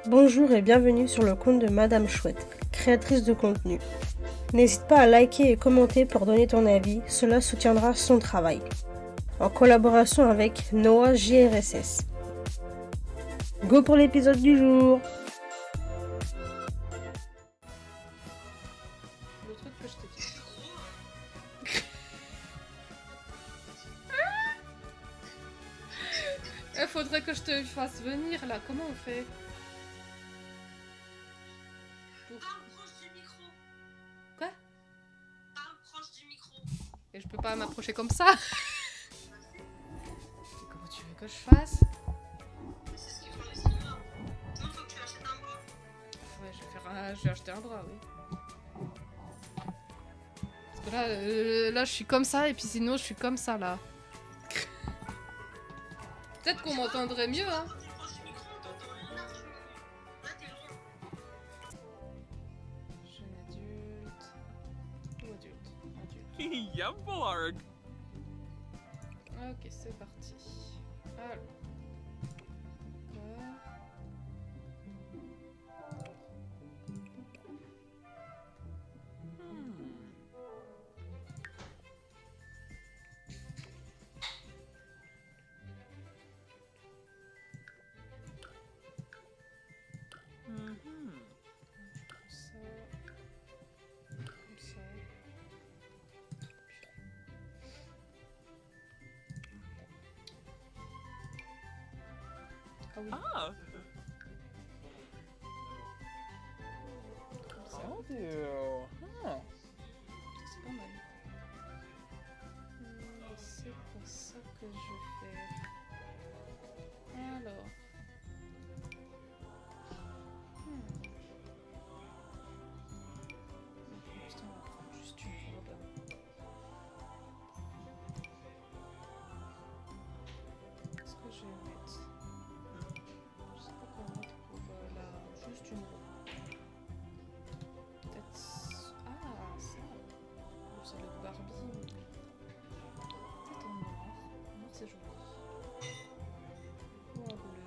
Bonjour et bienvenue sur le compte de Madame Chouette, créatrice de contenu. N'hésite pas à liker et commenter pour donner ton avis, cela soutiendra son travail. En collaboration avec Noah JRSS. Go pour l'épisode du jour! Le truc que je t'ai dit. Il faudrait que je te fasse venir là, comment on fait? Parle proche du micro. Quoi? Parle proche du micro. Et je peux pas m'approcher comme ça. Comment tu veux que je fasse? Mais c'est ce qu'ils font les cinémas. Sinon, faut que tu achètes un bras. Ouais, je vais acheter un bras, oui. Parce que là, je suis comme ça, et puis sinon, je suis comme ça, là. Peut-être qu'on m'entendrait mieux, hein. Quand t'es proche du micro, on t'entend largement. Là, t'es loin. Jeune adulte. Ou adulte. Adulte. Yumborg. Ok, c'est parti. Alors. D'accord. Comme ça. Comme ça. Ah oui, Ah. comme ça. Oh dear. Huh. C'est pas mal. C'est pour ça que je fais. Alors. Putain, on va prendre juste une robe. Qu'est-ce que je vais mettre? Je sais pas quoi mettre pour la... juste une robe. Peut-être... Ah, ça. C'est le Barbie. Peut-être en noir. En noir, c'est joli. Ou en bleu.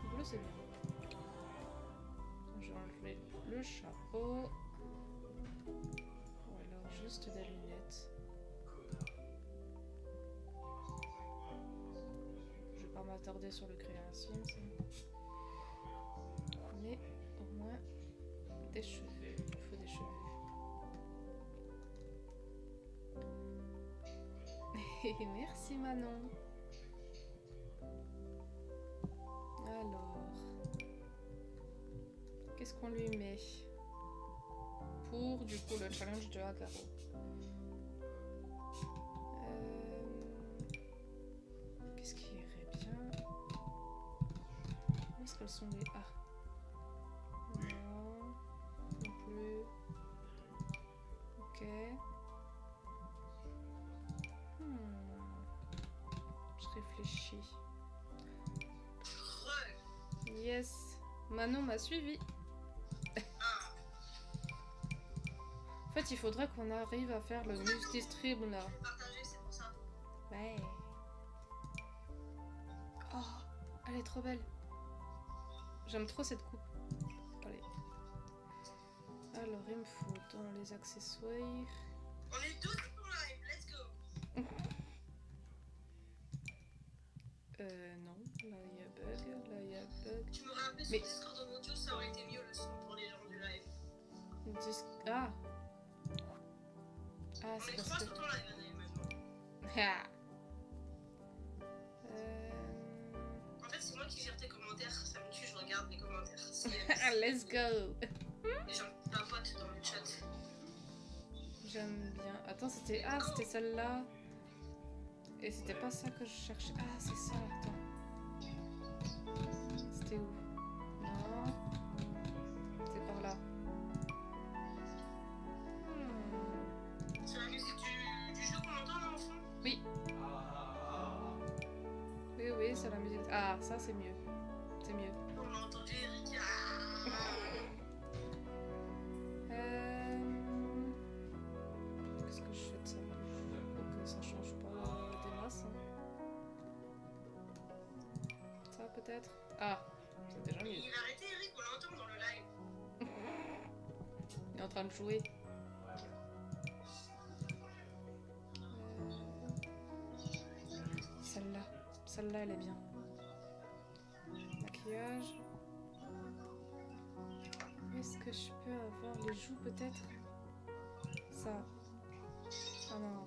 Le bleu, c'est bien. Je vais enlever le chapeau. Ou alors juste des lunettes. Je vais pas m'attarder sur le crayon Sims. Mais au moins des cheveux. Il faut des cheveux. Merci Manon. Alors, qu'est-ce qu'on lui met pour du coup le challenge de Agaro? Qu'est-ce qui irait bien? Où est-ce qu'elles sont les... Ah, non, non plus. Ok. Je réfléchis. Yes, Manon m'a suivi. En fait, il faudrait qu'on arrive à faire le multi-stream là. Partager, c'est pour ça. Ouais. Oh, elle est trop belle. J'aime trop cette coupe. Allez. Alors, il me faut dans les accessoires. On est tous pour live, let's go. Non. Là, il y a bug. Là, il y a bug. Tu m'aurais appelé sur Mais- Discord en audio, ça aurait été mieux le son pour les gens du live. Ah. Ah, On c'est est parce trois que... sur ton live, Anaï, maintenant. Ah. En fait, c'est moi qui gère tes commentaires, ça me tue, je regarde les commentaires. Si Let's go. les gens papotent dans le chat. J'aime bien. Attends, c'était... Ah, c'était celle-là. Et c'était pas ça que je cherchais. Ah, c'est ça, attends. C'était où? Non. C'est par là. C'est la musique du jeu qu'on entend là en fond? Oui. Oui, oui, c'est la musique. Ah, ça, c'est mieux. C'est mieux. On a entendu Erika. Qu'est-ce que je fais de ça? Faut que ça change pas des masses. Hein. Ça peut-être. Ah, c'est déjà mieux. Il a arrêté train de jouer. Celle-là. Celle-là, elle est bien. Maquillage. Est-ce que je peux avoir les joues peut-être? Ça. Ah non.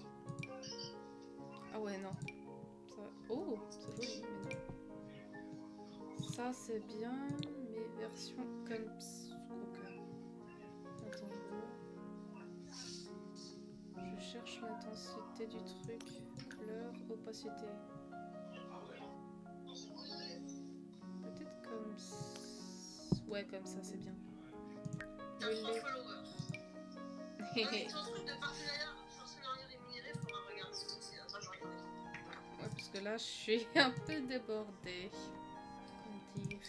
Ah ouais, non. Ça... Oh, c'est joli, mais non. Ça, c'est bien, mais version comme... Attends, je cherche l'intensité du truc. Couleur, opacité. Peut-être comme... Ouais, comme ça, c'est bien. T'as 3 followers. Avec ton truc de partenariat rémunéré, faudra regarder ce que c'est. Attends, je regarde. Ouais, parce que là, je suis un peu débordée. Comment dire?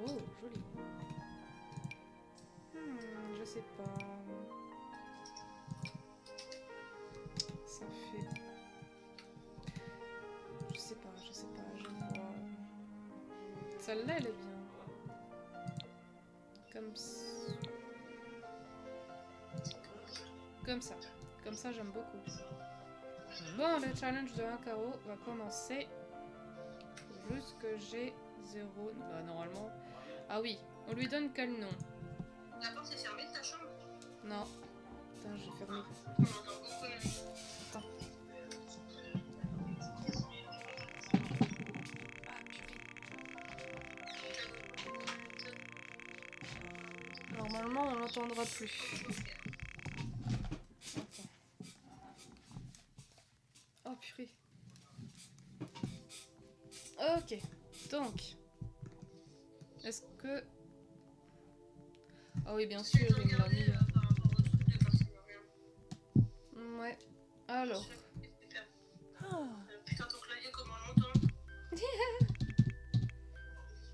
Oh, joli. Je sais pas. Ça fait... Je sais pas, je vois... Celle-là, elle est bien. Comme ça, j'aime beaucoup. Bon, le challenge de 1 carreau va commencer. Faut juste que j'ai 0... Bah, normalement... Ah oui, on lui donne quel nom? La porte est fermée de ta chambre? Non. Putain, j'ai fermé. On entend beaucoup de bruit. Attends. Ah, purée. Normalement, on l'entendra plus. Attends. Oh, purée. Ok. Donc. Est-ce que... Ah oui, bien sûr, il me l'a mis. Par rapport au truc de partenariat. Ouais. Alors. Putain, ton clavier, comment on l'entend?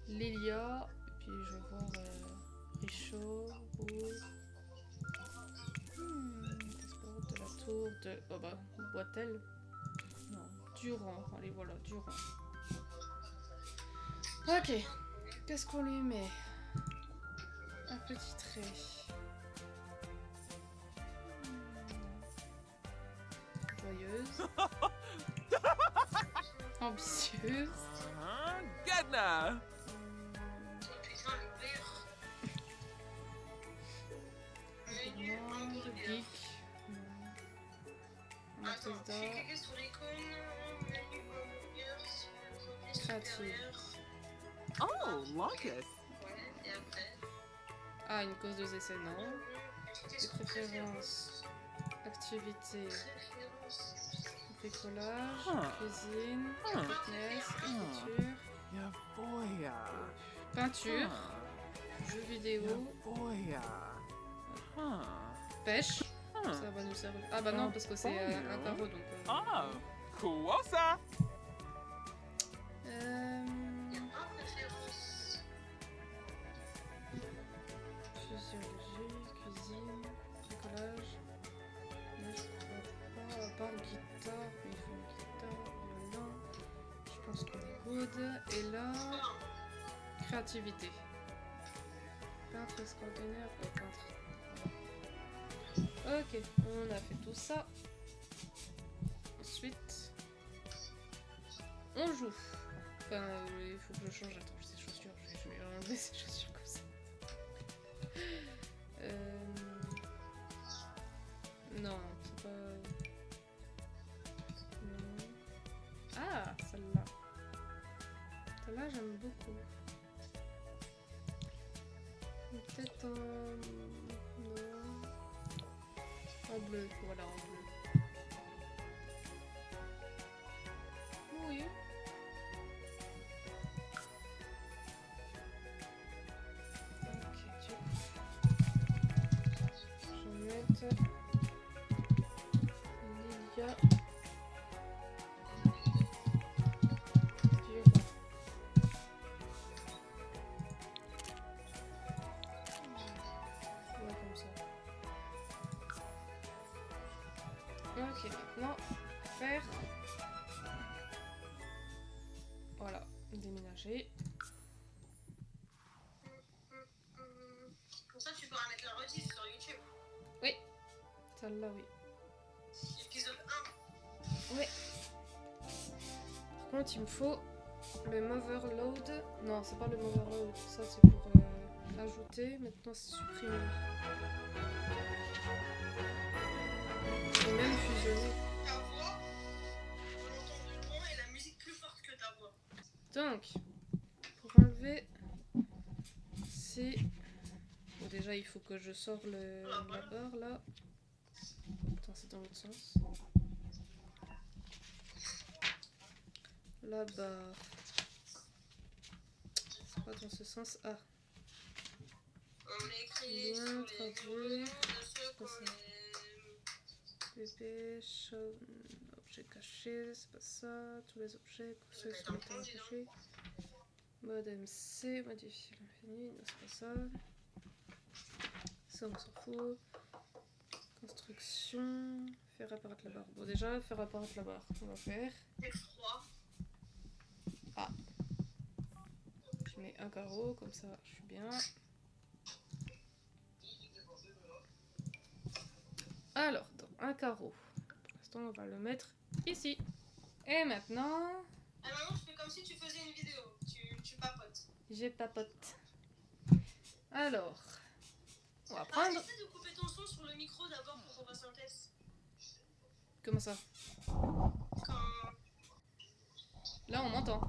Lilia. Et puis je vais voir Richaud. Rose. Espoir de la tour de... Oh bah, Boitel. Non, Durand. Allez, voilà, Durand. Ok. Qu'est-ce qu'on lui met? Un petit trait. Joyeuse. Ambitieuse. Gadna! Oh putain, le rire. Menu, Gourmande, hamburger. geek. Attends, Artiste fais d'art. cliquer sur l'icône. Menu, hamburger. Sur Créative. Oh, Lucas! Ouais, et après. Ah, une cause de essai, non. Cliquez Des sur préférences. Activité. Préférences. Bricolage. Ah. Cuisine. Ah. Fitness. Écriture. Ya boya! Peinture. Jeux vidéo. Boya! Huh. Pêche. Huh. Ça va nous servir. Ah bah non, parce que c'est un carreau, donc... Ah, quoi ça? Il y a pas préférence. Physiologie, cuisine, bricolage. Mais je crois pas, à part guitare, il faut une guitare, violon. Je pense qu'on est good. Et là, créativité. Peintre extraordinaire, peintre. Ok, on a fait tout ça. Ensuite, on joue. Enfin, il faut que je change. Attends, ces chaussures. Je vais enlever ces chaussures comme ça. Non, c'est pas... Non. Ah, celle-là. Celle-là, j'aime beaucoup. Peut-être en... Non. En bleu, voilà, en bleu. Oui. Ok, tu... Je vais mettre... Lilia... Durand. Ouais, comme ça. Ok, maintenant, faire... Voilà, déménager. Comme ça, tu pourras mettre la rediff sur YouTube. Celle-là, oui. Épisode 1. Ouais. Par contre, il me faut le Moverload. Non, c'est pas le Moverload. Ça, c'est pour ajouter. Maintenant, c'est supprimer. Et même fusionner. Ta voix, on l'entend de loin et la musique plus forte que ta voix. Donc, pour enlever ces... Bon, déjà, il faut que je sors la barre, là. Attends, c'est dans l'autre sens. La barre. C'est pas dans ce sens. Ah. On écrit Bien sur les traduit. de ceux qu'on ça. aime. Bébé, objet caché, c'est pas ça. Tous les objets ceux Ouais, sont t'as entendu, cachés. Mode MC, modifier l'infini, non c'est pas ça. Ça on s'en fout. Construction, faire apparaître la barre. Bon déjà, faire apparaître la barre, on va faire. F3. Je mets un carreau, comme ça je suis bien. Alors, dans un carreau. Pour l'instant, on va le mettre ici. Et maintenant, Ah, maintenant, tu fais comme si tu faisais une vidéo. Tu papotes. je papote. Alors, on va Ah, prendre... essaie de couper ton son sur le micro d'abord pour qu'on fasse un test. Comment ça? Quand... Là, on m'entend.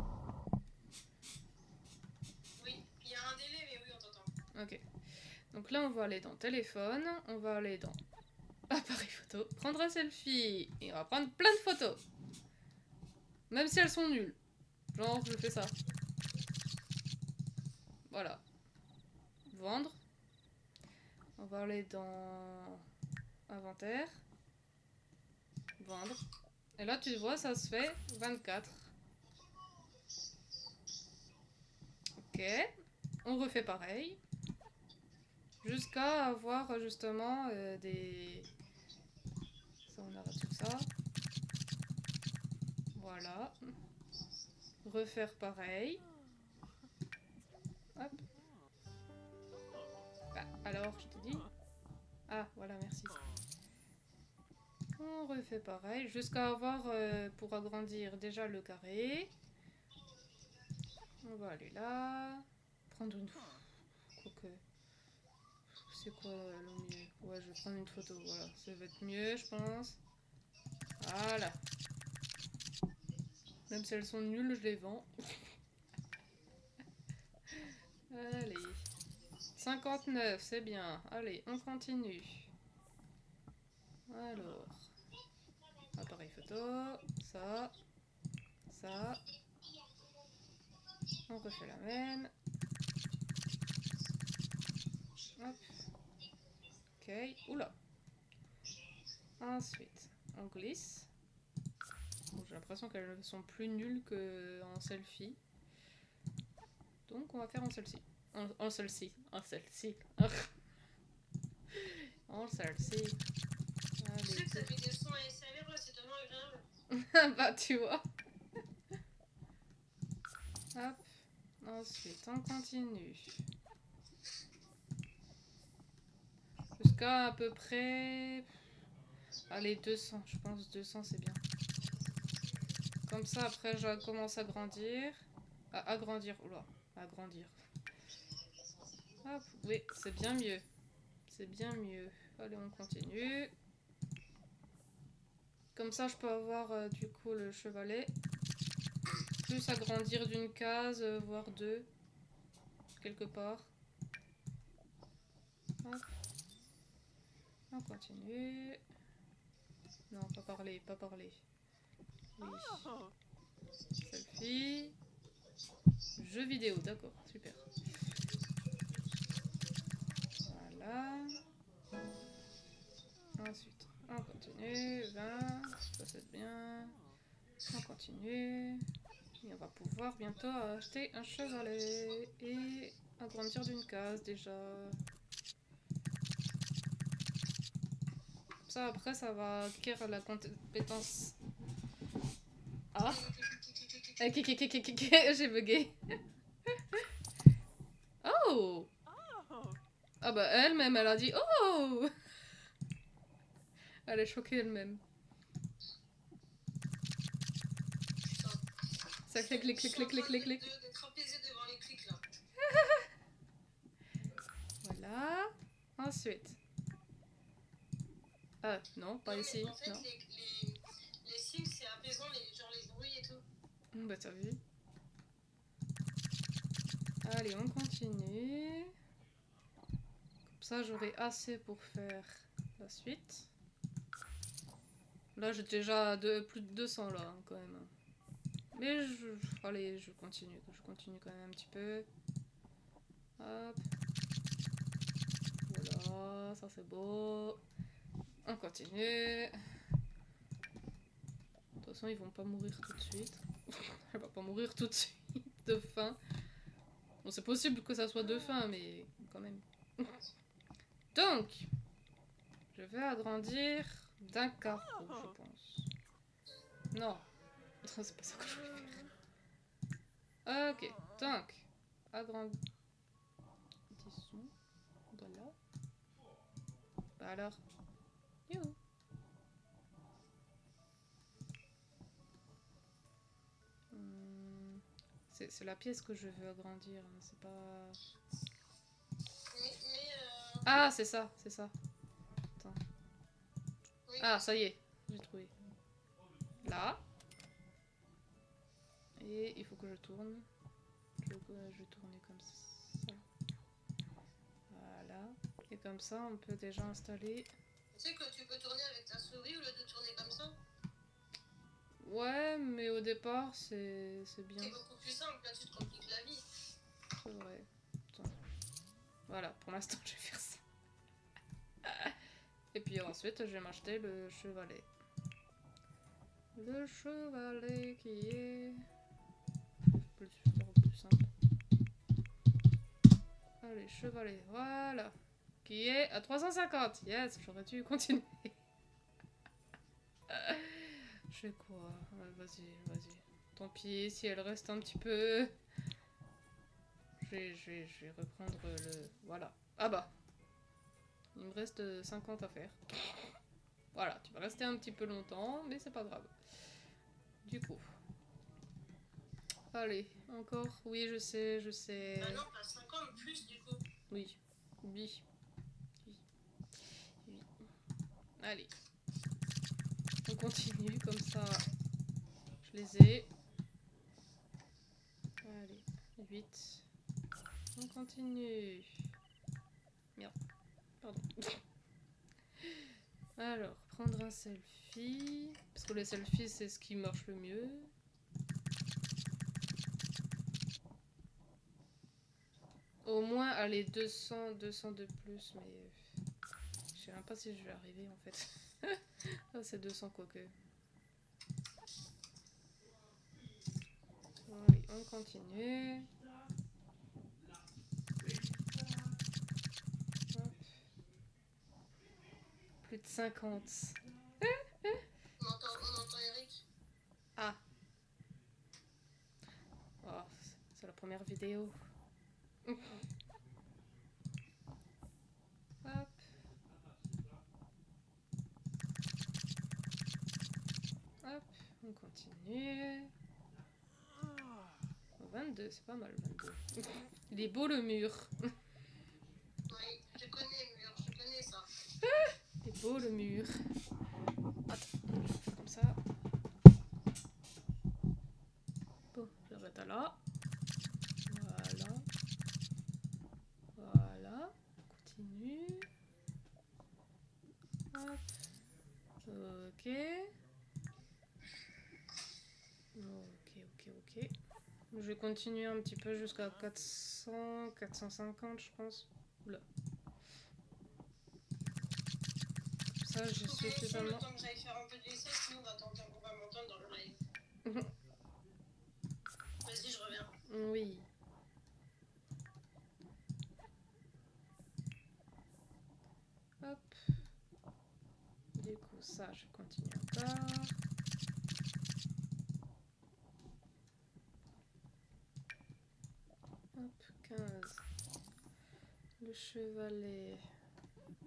Oui, il y a un délai, mais oui, on t'entend. Ok. Donc là, on va aller dans téléphone. On va aller dans appareil photo. Prendre un selfie. Et on va prendre plein de photos. Même si elles sont nulles. Genre, je fais ça. Voilà. Vendre. On va aller dans inventaire. Vendre. Et là, tu vois, ça se fait 24. Ok. On refait pareil. Jusqu'à avoir justement des... Ça, on arrête tout ça. Voilà. Refaire pareil. Hop. Bah, alors, je te dis. Ah, voilà, merci. On refait pareil. Jusqu'à avoir, pour agrandir déjà le carré. On va aller là. Prendre une... Quoique... C'est quoi le mieux? Ouais, je vais prendre une photo, voilà. Ça va être mieux, je pense. Voilà. Même si elles sont nulles, je les vends. Allez. 59, c'est bien. Allez, on continue. Alors. Appareil photo. Ça. Ça. On refait la même. Hop. Ok. Oula. Ensuite, on glisse. Bon, j'ai l'impression qu'elles sont plus nulles qu'en selfie. Donc on va faire en selfie. En selfie. En selfie. En selfie. Tu sais que ça fait des sons ASMR là, c'est tellement agréable. Bah tu vois. Hop. Ensuite, on continue. Jusqu'à à peu près... Allez, 200. Je pense 200 c'est bien. Comme ça, après, je commence à grandir. À agrandir. Oula. Agrandir. Hop. Oui, c'est bien mieux. C'est bien mieux. Allez, on continue. Comme ça, je peux avoir du coup le chevalet. Plus agrandir d'une case, voire deux. Quelque part. Hop. On continue. Non, pas parler, pas parler. Oui. Oh. Selfie. Jeux vidéo, d'accord, super. Voilà. Ensuite, on continue. 20, ça c'est bien. On continue. Et on va pouvoir bientôt acheter un chevalet. Et agrandir d'une case déjà. Ça, après, ça va acquérir la compétence. Ah! J'ai bugué. Oh! Oh. Ah bah elle-même, elle a dit oh! Elle est choquée elle-même. Putain. Ça clic, clic, clic, clic, clic, clic, clic. De trapézer devant les clics là. Voilà. Ensuite. Ah, non, pas Non, ici. mais en fait, Non. les Sims, c'est apaisant, genre les bruits et tout. Bah, t'as vu. Allez, on continue. Comme ça, j'aurai assez pour faire la suite. Là, j'ai déjà plus de 200 là, hein, quand même. Mais allez, je continue quand même un petit peu. Hop. Voilà, ça c'est beau. On continue. De toute façon, ils vont pas mourir tout de suite. Elle va pas mourir tout de suite de faim. Bon, c'est possible que ça soit de faim, mais quand même. Donc, je vais agrandir d'un carreau, je pense. Non, c'est pas ça que je voulais faire. Ok, donc, agrandissons. Voilà. Bah alors. Youhou. C'est la pièce que je veux agrandir, hein, c'est pas... Ah, c'est ça, c'est ça. Attends. Oui. Ah, ça y est, j'ai trouvé. Là. Et il faut que je tourne. Je vais tourner comme ça. Voilà. Et comme ça, on peut déjà installer... Tu sais que tu peux tourner avec ta souris au lieu de tourner comme ça? Ouais, mais au départ, c'est bien. C'est beaucoup plus simple, là tu te compliques la vie. C'est vrai. Attends. Voilà, pour l'instant, je vais faire ça. Et puis ensuite, je vais m'acheter le chevalet. Le chevalet qui est... plus simple. Allez, chevalet, voilà. Qui est à 350. Yes, j'aurais dû continuer. Je fais quoi? Vas-y, vas-y. Tant pis, si elle reste un petit peu... Je vais reprendre le... Voilà. Ah bah. Il me reste 50 à faire. Voilà, tu vas rester un petit peu longtemps, mais c'est pas grave. Du coup. Allez, encore. Oui, je sais, je sais. Ah non, pas 50 plus du coup. Oui. Oui. Oui. Oui. Allez. On continue, comme ça, je les ai. Allez, 8. On continue. Merde. Pardon. Alors, prendre un selfie. Parce que les selfies, c'est ce qui marche le mieux. Au moins, allez, 200 de plus, mais... Je sais même pas si je vais arriver, en fait. Ah, c'est 200, quoique. Allez, on continue. Hop. Plus de 50. On entend Eric. Ah. Oh, c'est la première vidéo. Hop. Hop, on continue. 22, c'est pas mal, 22. Il est beau le mur. Oui, je connais le mur, je connais ça. Il est beau le mur. Attends, je vais faire comme ça. Bon, j'arrête à là. Voilà. Voilà. On continue. Hop. Ok. Ok. Je vais continuer un petit peu jusqu'à 400, 450, je pense. Oula. Ça, j'ai Le suffisamment. temps que j'aille faire un peu de vaisselle, sinon on va m'entendre dans le live. Vas-y, je reviens. Oui. Hop. Du coup, ça, je continue encore. Hop, 15. Le chevalet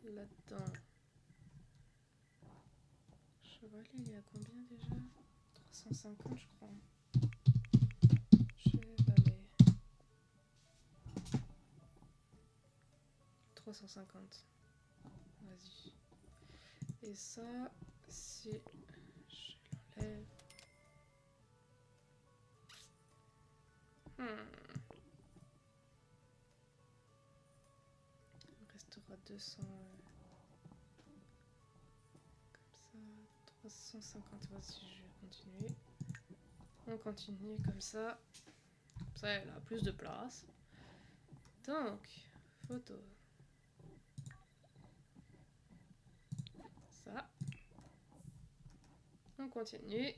là-dedans. cheval, il est à combien déjà? 350 je crois. Chevalet. 350. Vas-y. Et ça, si je l'enlève... Il me restera 200... comme ça, 350. Vas-y, je vais continuer. On continue comme ça. Comme ça, elle a plus de place. Donc, photo. Ça. On continue.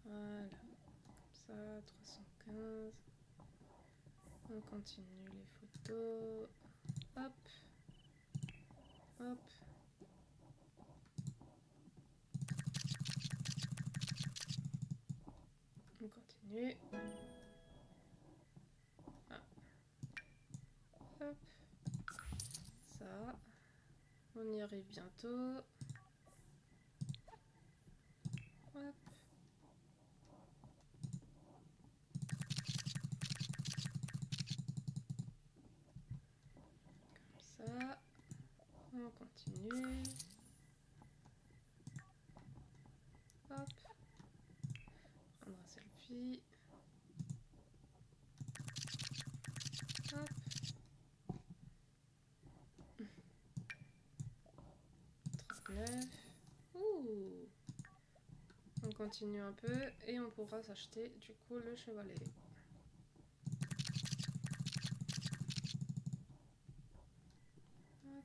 Voilà. Comme ça, 315. On continue les photos. Hop. Hop. On continue. Ah. Hop. Ça. On y arrive bientôt. Hop. Comme ça. On continue. Hop. Prendre un selfie. Hop. Ouh. On continue un peu et on pourra s'acheter du coup le chevalet. Hop.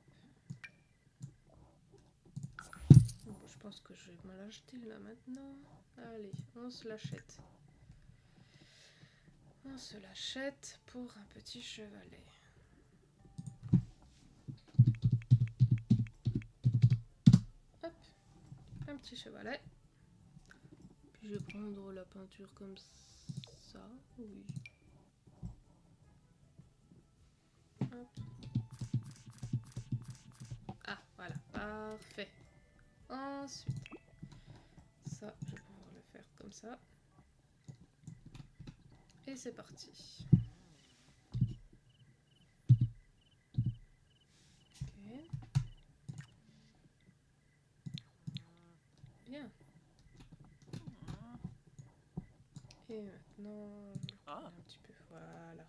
Bon, je pense que je vais me l'acheter là maintenant. Allez, on se l'achète. On se l'achète pour un petit chevalet. Hop, un petit chevalet. Puis je vais prendre la peinture comme ça, oui. Hop. Ah, voilà, parfait. Ensuite, ça, je vais pouvoir le faire comme ça. Et c'est parti. Ok. Bien. Et maintenant, un petit peu, voilà.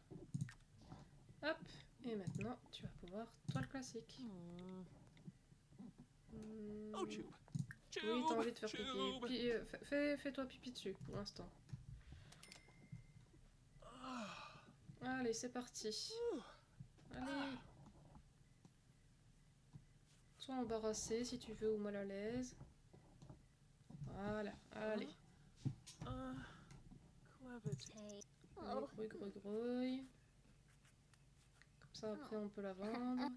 Hop, et maintenant, tu vas pouvoir toile classique. Oh, tube. Oui, t'as envie de faire pipi. Fais-toi pipi dessus, pour l'instant. Allez, c'est parti. Allez. Sois embarrassé si tu veux ou mal à l'aise. Voilà, allez. Grouille, grouille, grouille. Comme ça, après, on peut la vendre.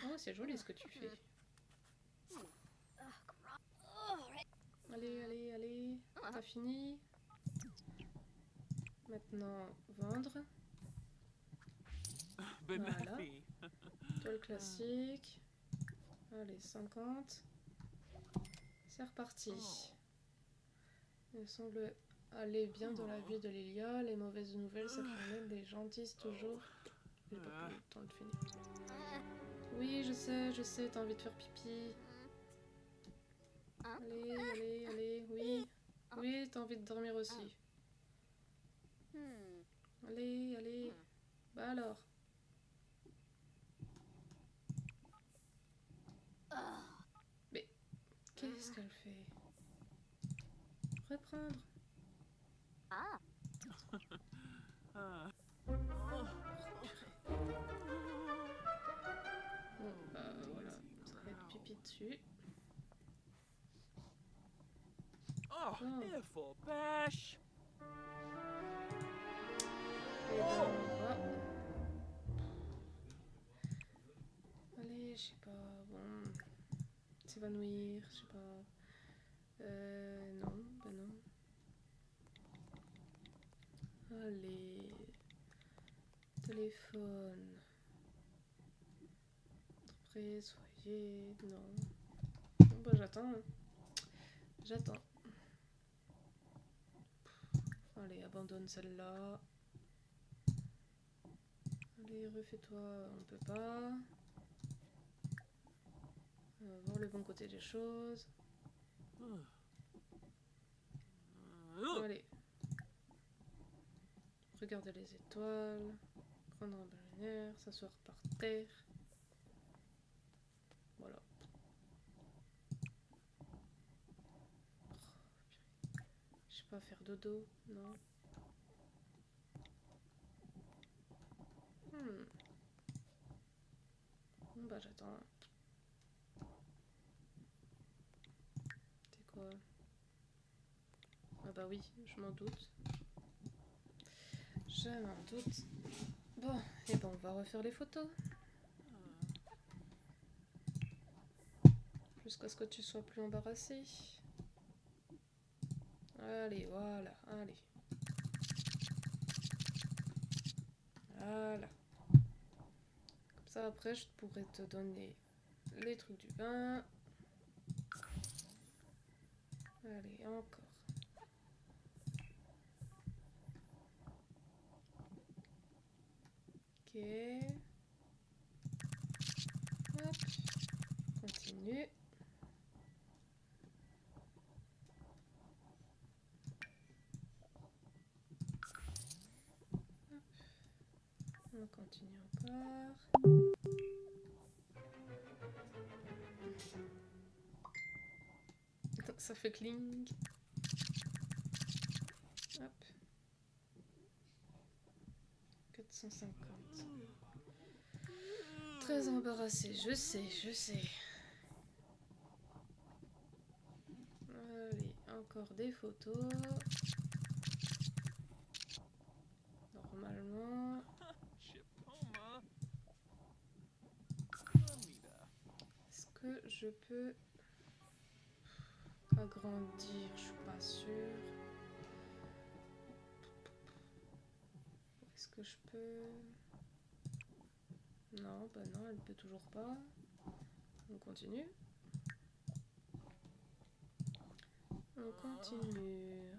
Oh, c'est joli ce que tu fais. Allez, allez, allez. T'as fini? Maintenant, vendre. Voilà. Toile classique. Allez, 50. C'est reparti. Il semble aller bien dans la vie de Lilia. Les mauvaises nouvelles, ça promène. Les gens disent toujours. J'ai pas eu le temps de finir. Oui, je sais, t'as envie de faire pipi. Allez, allez, allez, oui. Oui, t'as envie de dormir aussi. Allez, allez. Bah alors. Mais qu'est-ce qu'elle fait? Reprendre. Bon, voilà, ça va être pipi dessus. Oh, beautiful bash. Et ben, on va... Allez, je sais pas, bon... S'évanouir, je sais pas... non, bah non. Allez. Téléphone. Prêt, soyez. Non. Bon, bah, j'attends. Hein. J'attends. Allez, abandonne celle-là. Allez, refais-toi. On peut pas. On va voir le bon côté des choses. Allez. Regarder les étoiles. Prendre un bain air. S'asseoir par terre. Voilà. Je sais pas, faire dodo, non. Bon bah j'attends. C'est quoi? Ah bah oui, je m'en doute. Je m'en doute. Bon, et ben on va refaire les photos. Jusqu'à ce que tu sois plus embarrassé. Allez, voilà, allez. Voilà. Comme ça, après, je pourrais te donner les trucs du bain. Allez, encore. Ok. Hop. Continue. Hop. On continue encore. Ça fait cling. Hop. 450. Très embarrassé, je sais, je sais. Allez, encore des photos. Normalement. Est-ce que je peux agrandir? Je suis pas sûre. Est-ce que je peux... Non, bah non, elle peut toujours pas. On continue. On continue.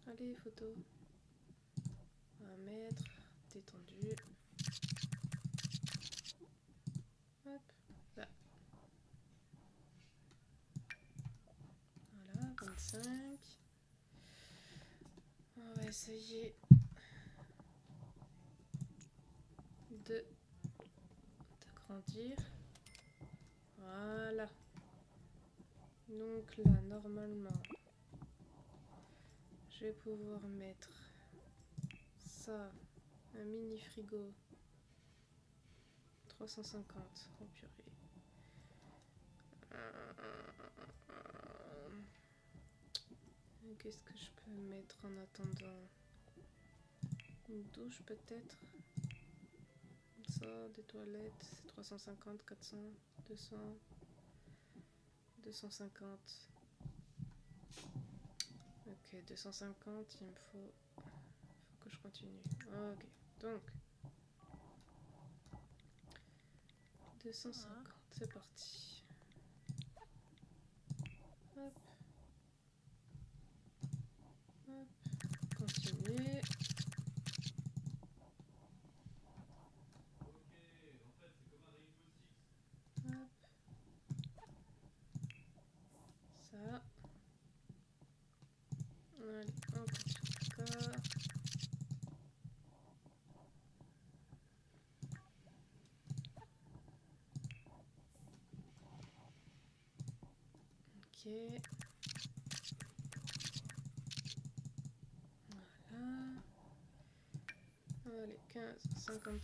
Allez, photo. 1 mètre, détendu. Hop, là. Voilà, 25. On va essayer d'agrandir. Voilà. Donc là, normalement, je vais pouvoir mettre ça, un mini frigo 350. Oh purée. Qu'est-ce que je peux mettre en attendant? Une douche peut-être? Ça, des toilettes, c'est 350, 400, 200, 250. Ok, 250, il me faut que je continue. Ok, donc 250, c'est parti. Hop. Hop. Continue. Hop. Ça. Allez, on continue encore. Ok. Voilà. Allez, 15, 53.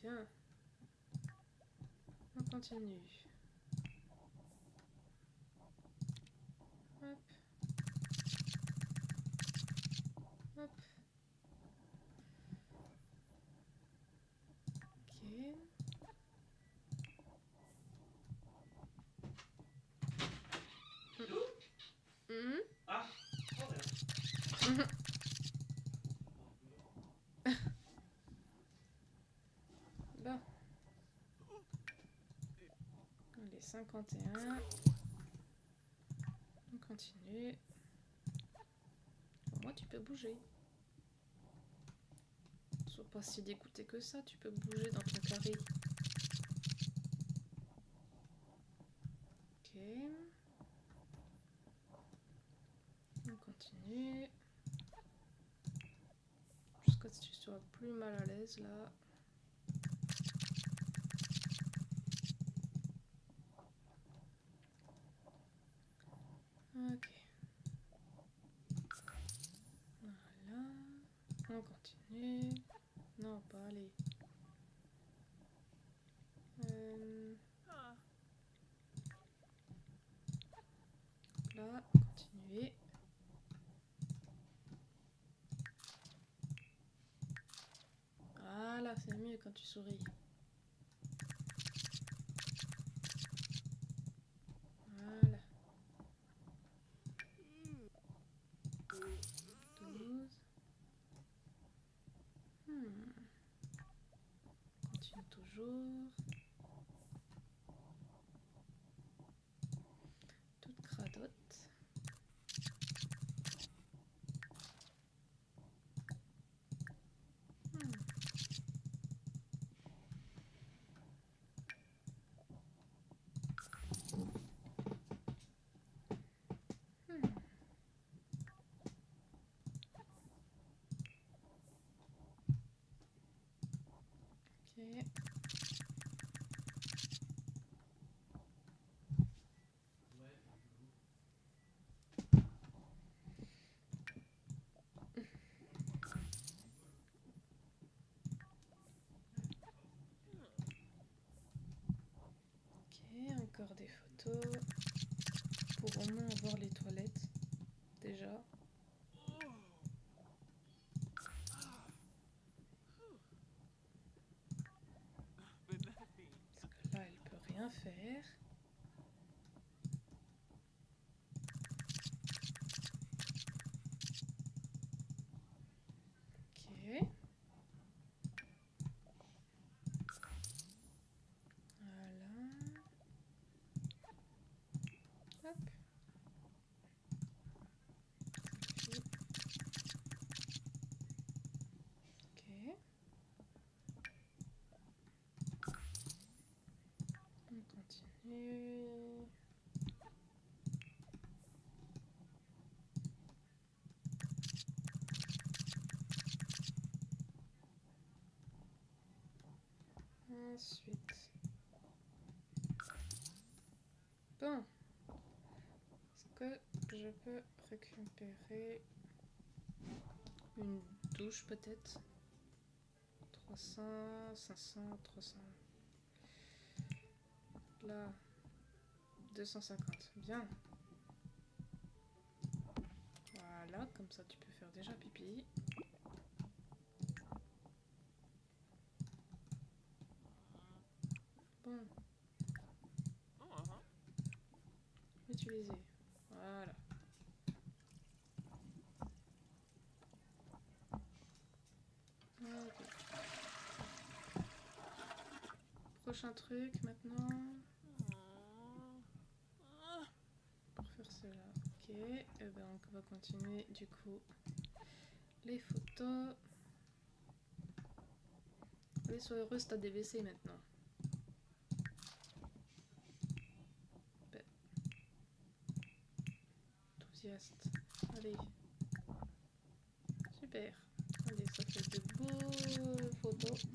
Bien. On continue. Hop. Hop. Ok. 51. On continue. Au moins tu peux bouger. Sois pas si dégoûté que ça, tu peux bouger dans ton carré. Ok. On continue. Jusqu'à ce que tu sois plus mal à l'aise là. Ok. Voilà. On continue. Non, pas aller. Là, continuer. Voilà, c'est mieux quand tu souris. Voilà. 12. Continue toujours. Toute cradotte. Ok. Ok, encore des photos. Pour au moins voir les toilettes. Déjà. Parce que là, elle peut rien faire. Ok. Voilà. Hop. Ok. On continue. Ensuite. Bon. Est-ce que je peux récupérer une douche peut-être? 300, 500, 300. Là. 250. Bien. Voilà, comme ça tu peux faire déjà pipi. Bon. Utiliser. Voilà. Ok. Prochain truc maintenant. Pour faire cela. Ok. Et ben on va continuer du coup les photos. Allez, sois heureuse, t'as des WC maintenant. Enthousiaste. Allez. Super. Allez, ça fait de beaux photos.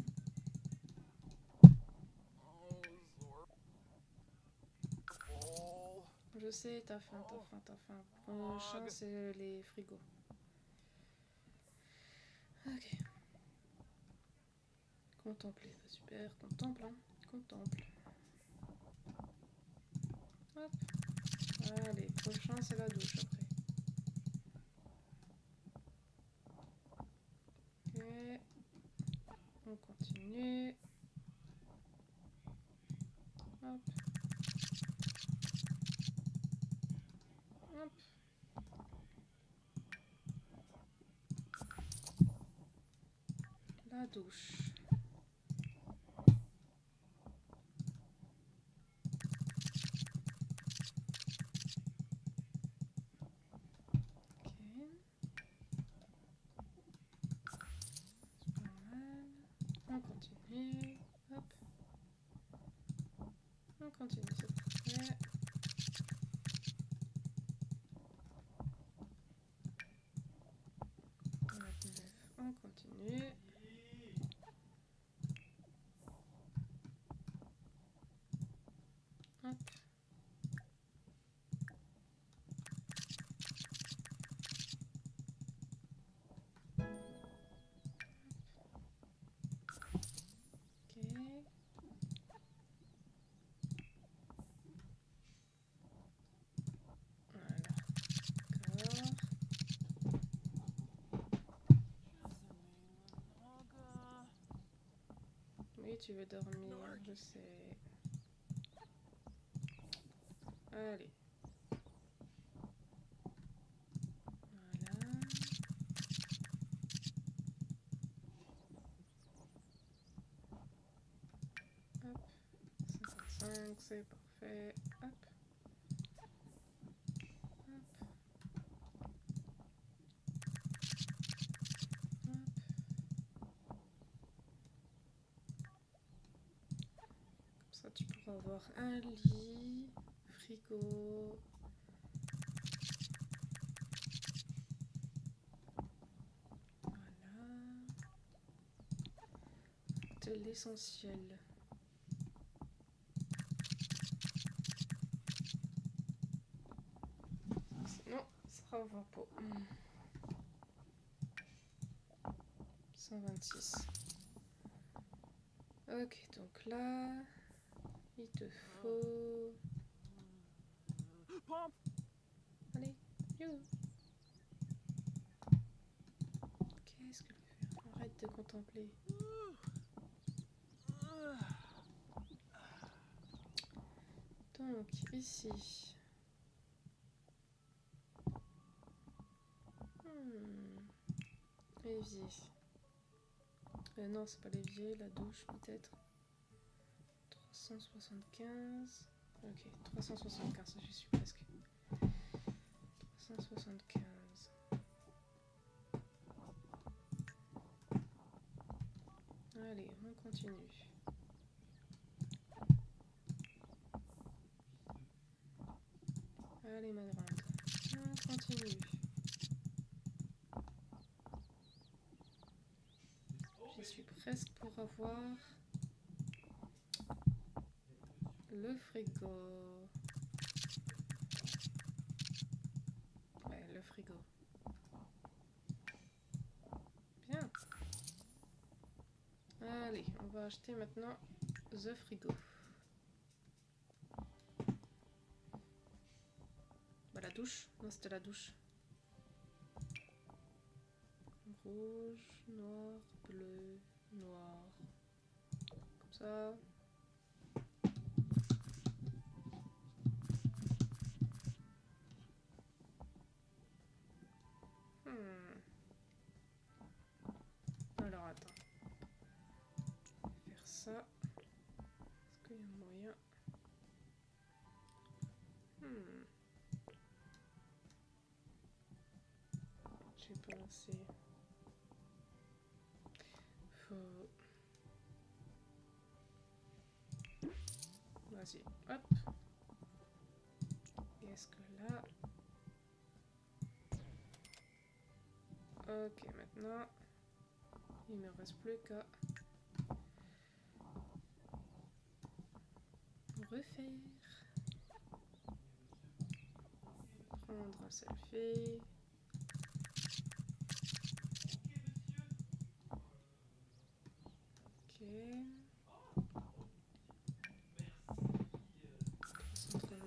Je sais, t'as faim, t'as faim, t'as faim. Prochain, c'est les frigos. Ok. Contempler, bah super, contemple, hein. Contemple. Hop. Allez, prochain, c'est la douche après. Ok. On continue. Hop. Hop. La douche. Oui, tu veux dormir, je sais. Allez. Voilà. Hop. 55, c'est parfait. Hop. Hop. Comme ça, tu pourras avoir un lit, frigo. Voilà. C'est l'essentiel. Sinon, ça sera au repos. 126. Ok, donc là, il te faut... Pomp! Allez, you. Qu'est-ce que le faire? Arrête de contempler. Donc, ici. L'évier. Non, c'est pas l'évier, la douche peut-être. 375. Ok, 375, j'y suis presque. 375. Allez, on continue. Allez, ma grande. On continue. Je suis presque pour avoir le frigo. Ouais, le frigo. Bien. Allez, on va acheter maintenant the frigo. Bah, la douche. Non, c'était la douche. Rouge, noir, bleu, noir. Comme ça. Alors, attends. Je vais faire ça. Est-ce qu'il y a moyen? J'ai pas assez. Faut... Vas-y, hop. Et est-ce que là... Ok, maintenant, il me reste plus qu'à refaire. Prendre un selfie. Ok.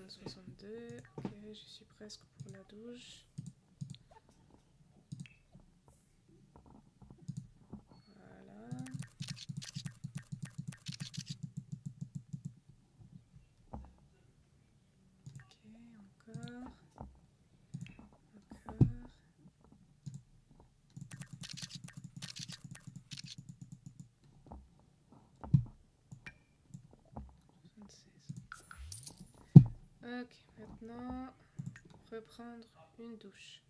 62. Ok, je suis presque pour la douche. Voilà. Ok, encore. Encore. Ok, maintenant, reprendre une douche.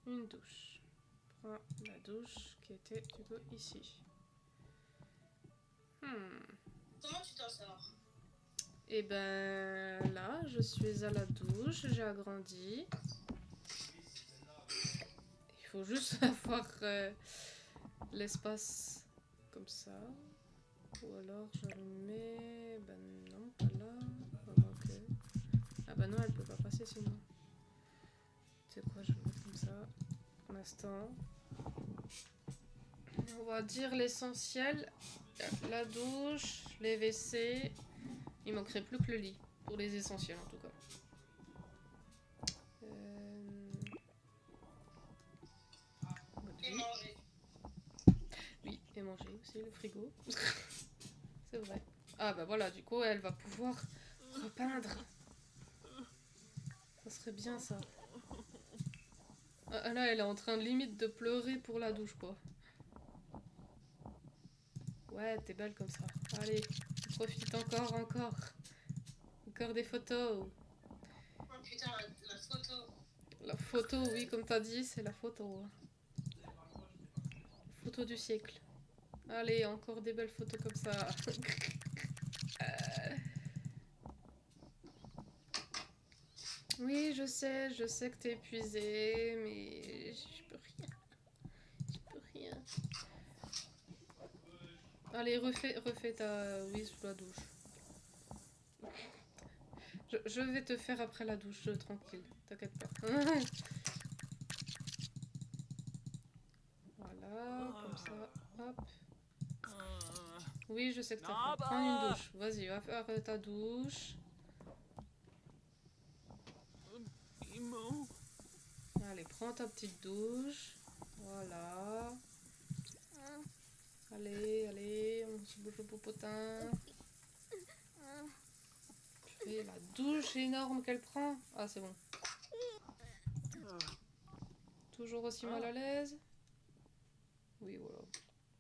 Une douche. Prends la douche qui était du coup ici. Comment tu t'en sors? Et ben là, je suis à la douche, j'ai agrandi. Il faut juste avoir l'espace comme ça. Ou alors je le mets... Ben non, pas là. Ah ben non, elle peut pas passer sinon. Tu sais quoi, je vais le mettre comme ça. Pour l'instant. On va dire l'essentiel. La douche, les WC. Il manquerait plus que le lit. Pour les essentiels en tout cas. Et manger. Oui, et manger aussi, le frigo. C'est vrai. Ah bah voilà, du coup, elle va pouvoir repeindre. Ça serait bien, ça. Ah, là, elle est en train de limite de pleurer pour la douche, quoi. Ouais, t'es belle comme ça. Allez, profite encore, encore. Encore des photos. Oh putain, la photo. La photo, oui, comme t'as dit, c'est la photo. La photo du siècle. Allez, encore des belles photos comme ça. Oui, je sais que t'es épuisée, mais je peux rien. Je peux rien. Allez, refais ta... Oui, sous la douche. Je vais te faire après la douche, tranquille. T'inquiète pas. Voilà, comme ça. Hop. Oui, je sais que t'as faim. Prends une douche. Vas-y, va faire ta douche. Emo. Allez, prends ta petite douche. Voilà. Allez, allez, on se bouge le popotin. Et la douche énorme qu'elle prend. Ah, c'est bon. Toujours aussi mal à l'aise. Oui, voilà.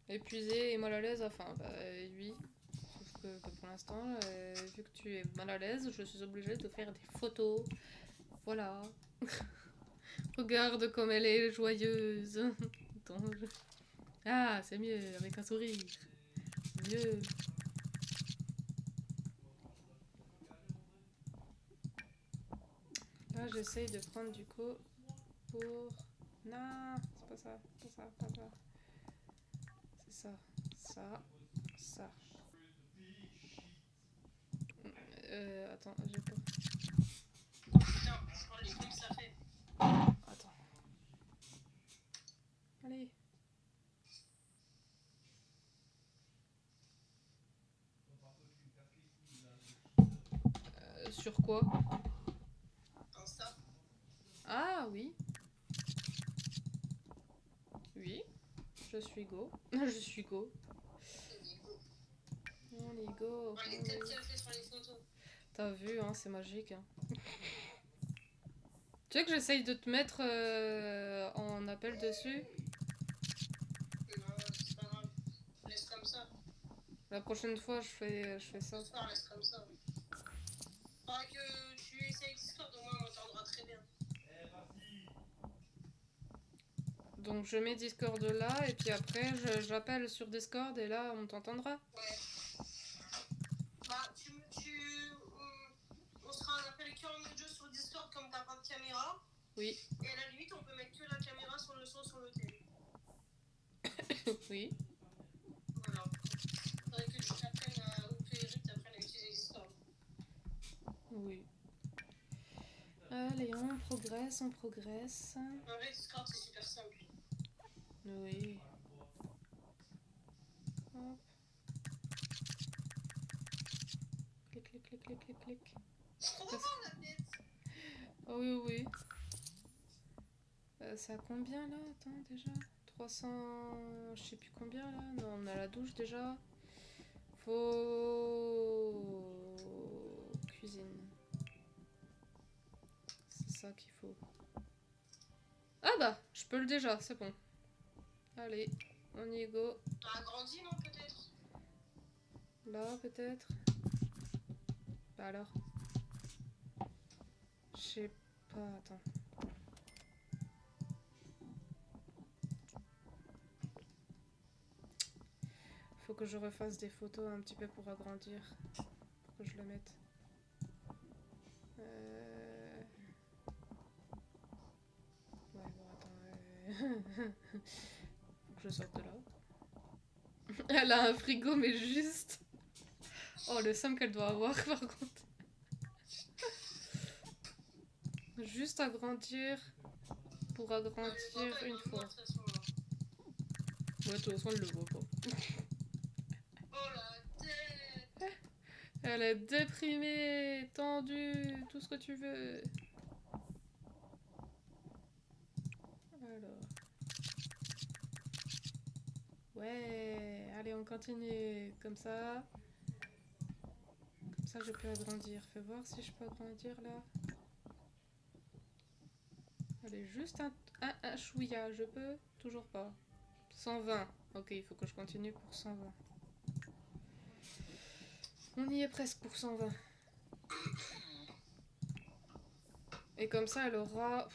Épuisée et mal à l'aise, enfin, bah oui. Sauf que bah, pour l'instant, vu que tu es mal à l'aise, je suis obligée de faire des photos. Voilà. Regarde comme elle est joyeuse. Attends, ah, c'est mieux, avec un sourire. C'est mieux. Là, j'essaye de prendre du coup pour... Non, c'est pas ça, pas ça, pas ça. C'est ça, ça, ça. Attends, j'ai pas... Oh putain, je vois les trucs que ça fait. Attends. Allez. Sur quoi? Insta. Ah oui. Oui. Je suis go. Je suis go. On y go. Oh, les têtes qu'elle fait sur les photos. T'as vu, hein, c'est magique. Hein. Tu sais que j'essaye de te mettre en appel dessus? Non, c'est pas grave. Laisse comme ça. La prochaine fois, je fais ça. Ce soir, laisse comme ça. Faudra que tu essayes Discord, au moins on entendra très bien. Donc je mets Discord là, et puis après, j'appelle sur Discord, et là, on t'entendra. Ouais. Bah, on sera un appel que en audio sur Discord comme t'as pas de caméra. Oui. Et à la limite, on peut mettre que la caméra sur le son sur le télé. Oui. Voilà. Faudrait que tu t'apprennes à... ou que Eric t'apprenne à utiliser Discord. Oui. Allez, on progresse, on progresse. En vrai, Discord, c'est super simple. Oui. Hop. Clic, clic, clic, clic, clic, clic. Trop marrant la tête. Oh oui, oui. C'est à combien là? Attends, déjà 300... Je sais plus combien là. Non, on a la douche déjà. Faut... Cuisine. C'est ça qu'il faut. Ah bah, je peux le déjà, c'est bon. Allez, on y go. T'as agrandi, non, peut-être? Là, peut-être. Bah alors. Je sais pas, attends. Faut que je refasse des photos un petit peu pour agrandir. Pour que je le mette. Ouais, bon, attends. Faut que je sorte de là. Elle a un frigo, mais juste. Oh, le seum qu'elle doit avoir, par contre. Juste agrandir. Pour agrandir une fois. Ouais, de toute façon, elle le voit pas. Oh la tête. Elle est déprimée, tendue, tout ce que tu veux. Alors. Ouais. Allez, on continue comme ça. Comme ça, je peux agrandir. Fais voir si je peux agrandir là. Allez, juste un chouïa. Je peux? Toujours pas. 120. Ok, il faut que je continue pour 120. On y est presque pour 120. Et comme ça, elle aura...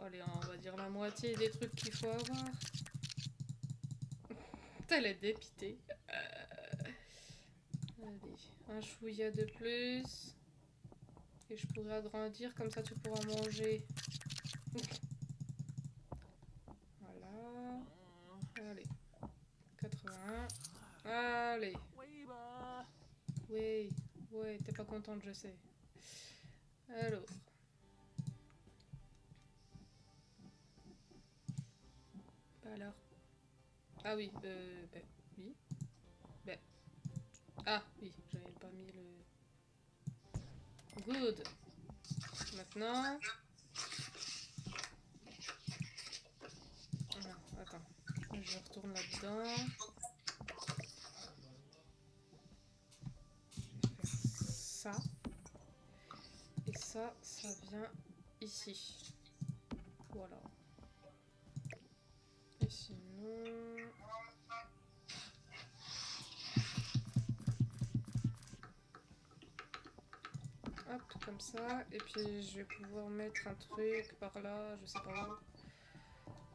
allez, on va dire la moitié des trucs qu'il faut avoir. Elle est dépitée. Allez, un chouïa de plus. Et je pourrais agrandir, comme ça tu pourras manger. Voilà. Allez. 81. Allez. Oui, ouais, t'es pas contente, je sais. Alors. Bah alors. Ah oui, ben, oui. Ben. Ah oui, j'avais pas mis le... Good. Maintenant... Non, attends. Je retourne là-dedans. Je vais faire ça. Et ça, ça vient ici. Voilà. Et sinon... Hop, comme ça. Et puis je vais pouvoir mettre un truc par là, je sais pas où.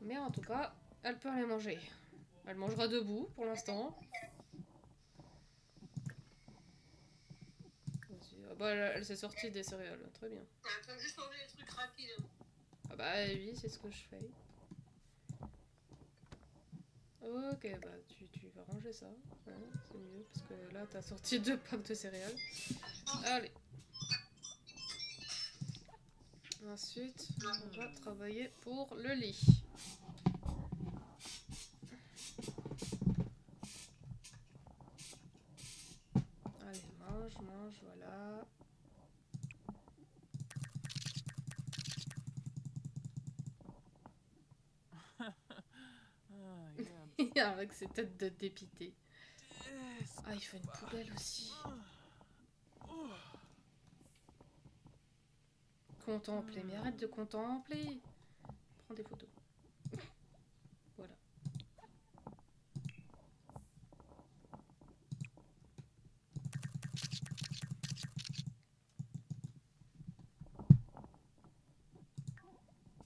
Mais en tout cas, elle peut aller manger. Elle mangera debout pour l'instant. Ah bah, elle s'est sortie des céréales, très bien. Elle peut juste manger des trucs rapides. Ah bah oui, c'est ce que je fais. Ok, bah tu vas ranger ça. Hein, c'est mieux, parce que là, t'as sorti 2 packs de céréales. Allez. Ensuite, on va travailler pour le lit. Allez, mange, voilà. Avec ses têtes de dépité. Ah, il faut une poubelle aussi. Contempler, mais arrête de contempler. Prends des photos. Voilà.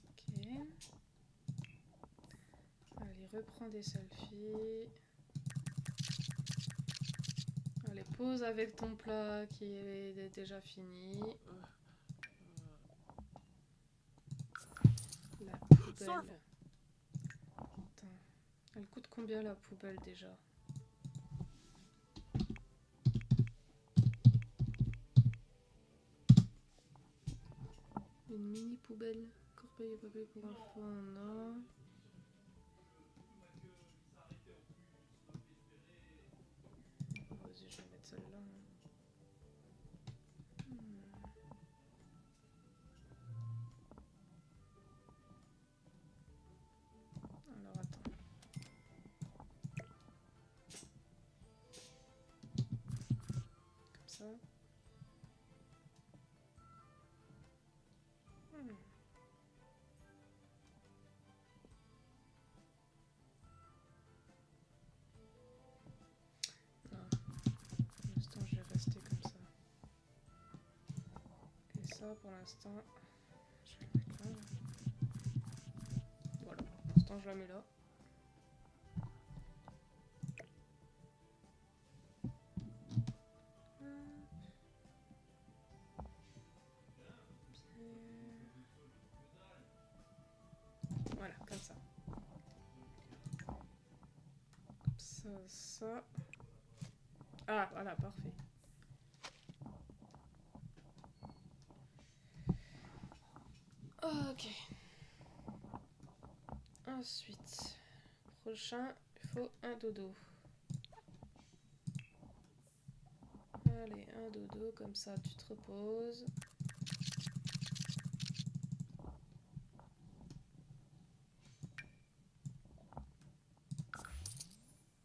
Ok. Allez, reprends des selfies. Allez, pose avec ton plat qui est déjà fini. La poubelle. Attends. Elle coûte combien la poubelle déjà? Une mini poubelle. Corbeille et papier pour enfants, non. Vas-y, je vais mettre celle-là. Alors attends. Comme ça. Non. Pour l'instant, je vais rester comme ça. Et ça, pour l'instant, je vais le mettre là. Voilà. Pour l'instant, je la mets là. Voilà, comme ça. Ça. Ah, voilà, parfait. Ok. Ensuite, prochain, il faut un dodo. Allez, un dodo, comme ça tu te reposes.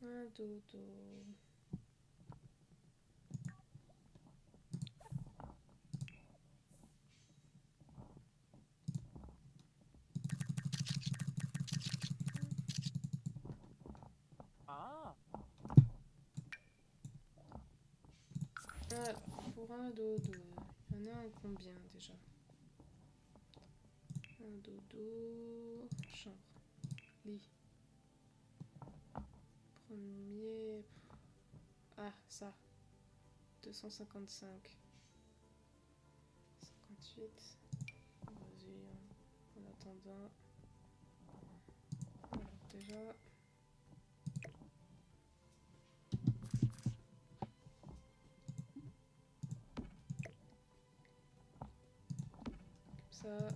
Un dodo. Ah. Alors, pour un dodo, il y en a un combien déjà? Un dodo, chambre, lit. Premier... Ah, ça. 255. 58. Vas-y, en attendant. Alors déjà... Comme ça...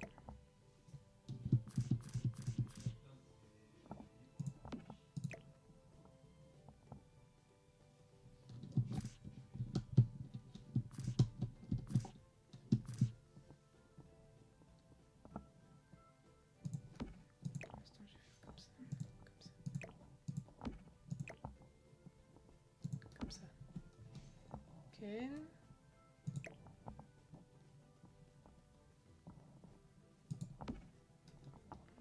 Pour l'instant, je vais faire comme ça. Ok.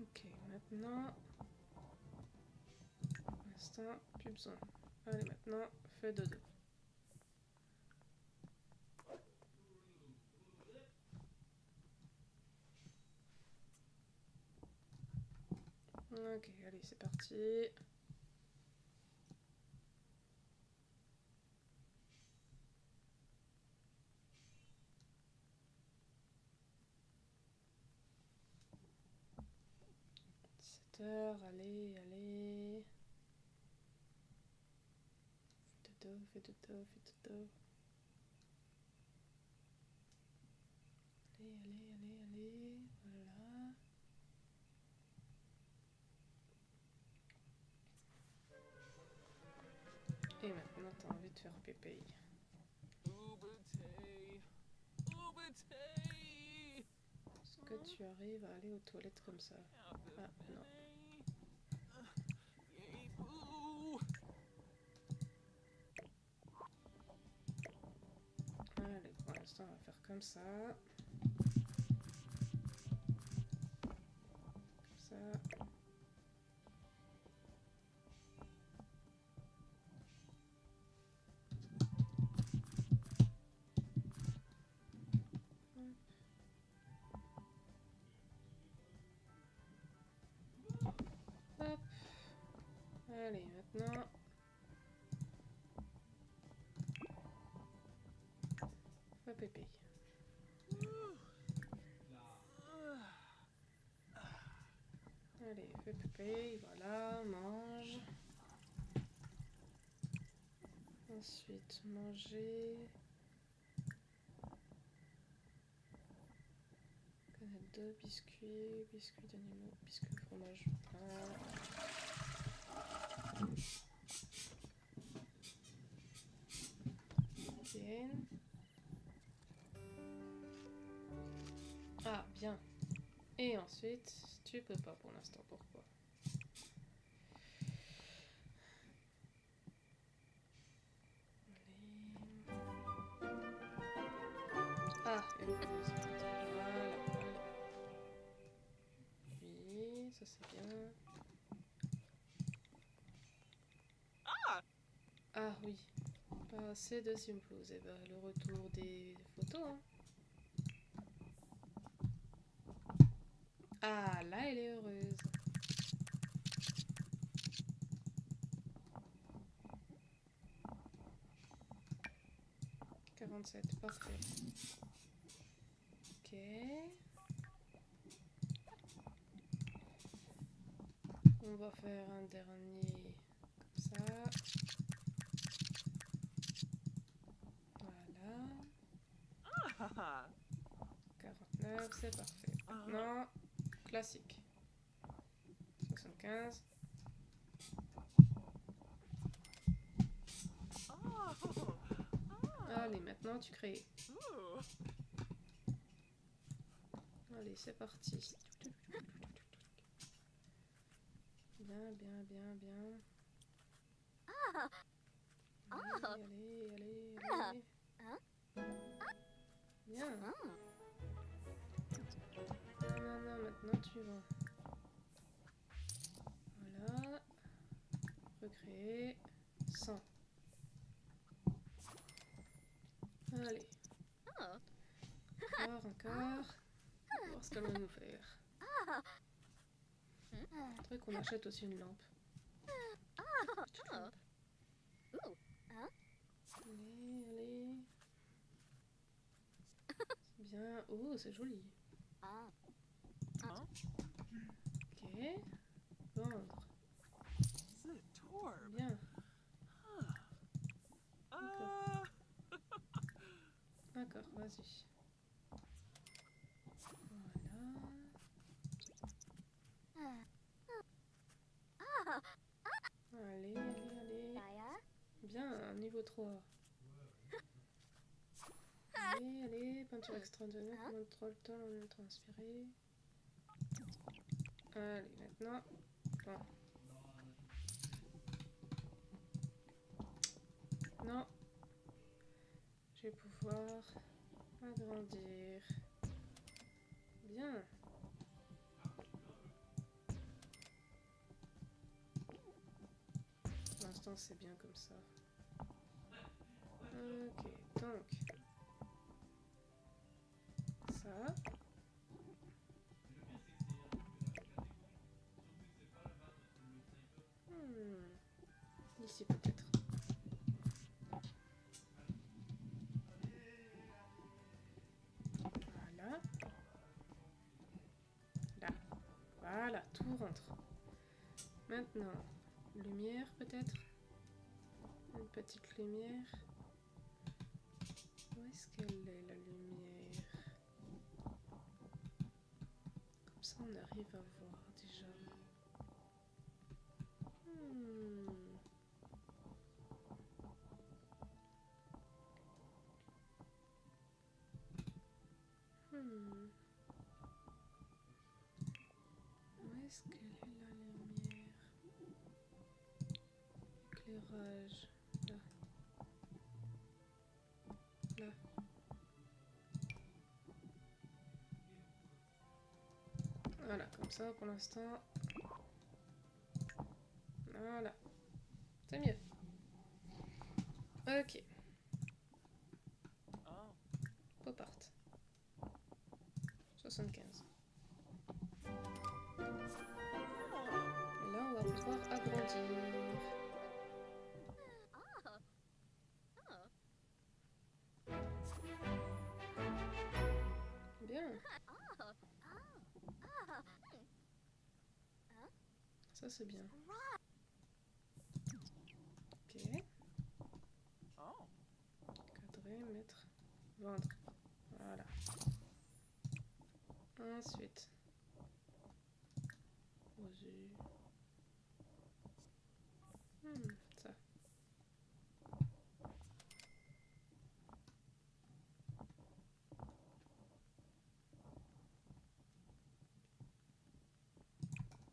Ok, maintenant... Pour l'instant, plus besoin. Allez, maintenant, fais dodo. Ok, allez, c'est parti. Allez, allez. Fais dodo. Allez. Voilà. Et maintenant, t'as envie de faire pépé. Ubate. Est-ce que tu arrives à aller aux toilettes comme ça? Ah, non. Yay, boo. Allez, pour l'instant, on va faire comme ça. Comme ça. Hop. Allez, maintenant... Fais pépé. Allez, fais pépé, voilà, mange. Ensuite, manger. Canette 2, biscuits d'animaux, biscuits au fromage. Bien. Ah, bien. Et ensuite, tu peux pas pour l'instant, pourquoi? Ah, une pause. Voilà. Oui, ça c'est bien. Ah oui, pas assez de simples. Et ben, le retour des photos. Hein. Ah, là, elle est heureuse. « 47, parfait. Ok. On va faire un dernier comme ça. Voilà. 49, c'est parfait. Maintenant, classique. 75. Allez, maintenant tu crées. Allez, c'est parti. Bien. Allez, allez, allez. Bien. Non, non, maintenant tu vas. Voilà. Recréer. 100. Allez. Encore. On va voir ce qu'elle va nous faire. Faudrait qu'on achète aussi une lampe. Petite lampe. Allez, allez. C'est bien. Oh, c'est joli. Ok. Vendre. Bien. D'accord, vas-y. Voilà. Allez, allez, allez. Bien, niveau 3. Allez, allez, peinture extraordinaire, contrôle le temps, on est transpiré. Allez, maintenant. Bon. Non. Je vais pouvoir agrandir. Bien. Pour l'instant, c'est bien comme ça. Ok, donc. Ça. Ici peut-être. Voilà. Là. Voilà, tout rentre. Maintenant, lumière peut-être. Une petite lumière. Où est-ce qu'elle est la lumière? Comme ça on arrive à voir déjà. Où est-ce qu'elle est la lumière? Éclairage. Là. Là. Voilà, comme ça pour l'instant. Voilà. C'est mieux. Ok. Pop art. 75. Et là, on va pouvoir agrandir. Bien. Ça, c'est bien. Ok. Cadrer, mettre, vendre. Voilà. Ensuite. Reçu. Ça.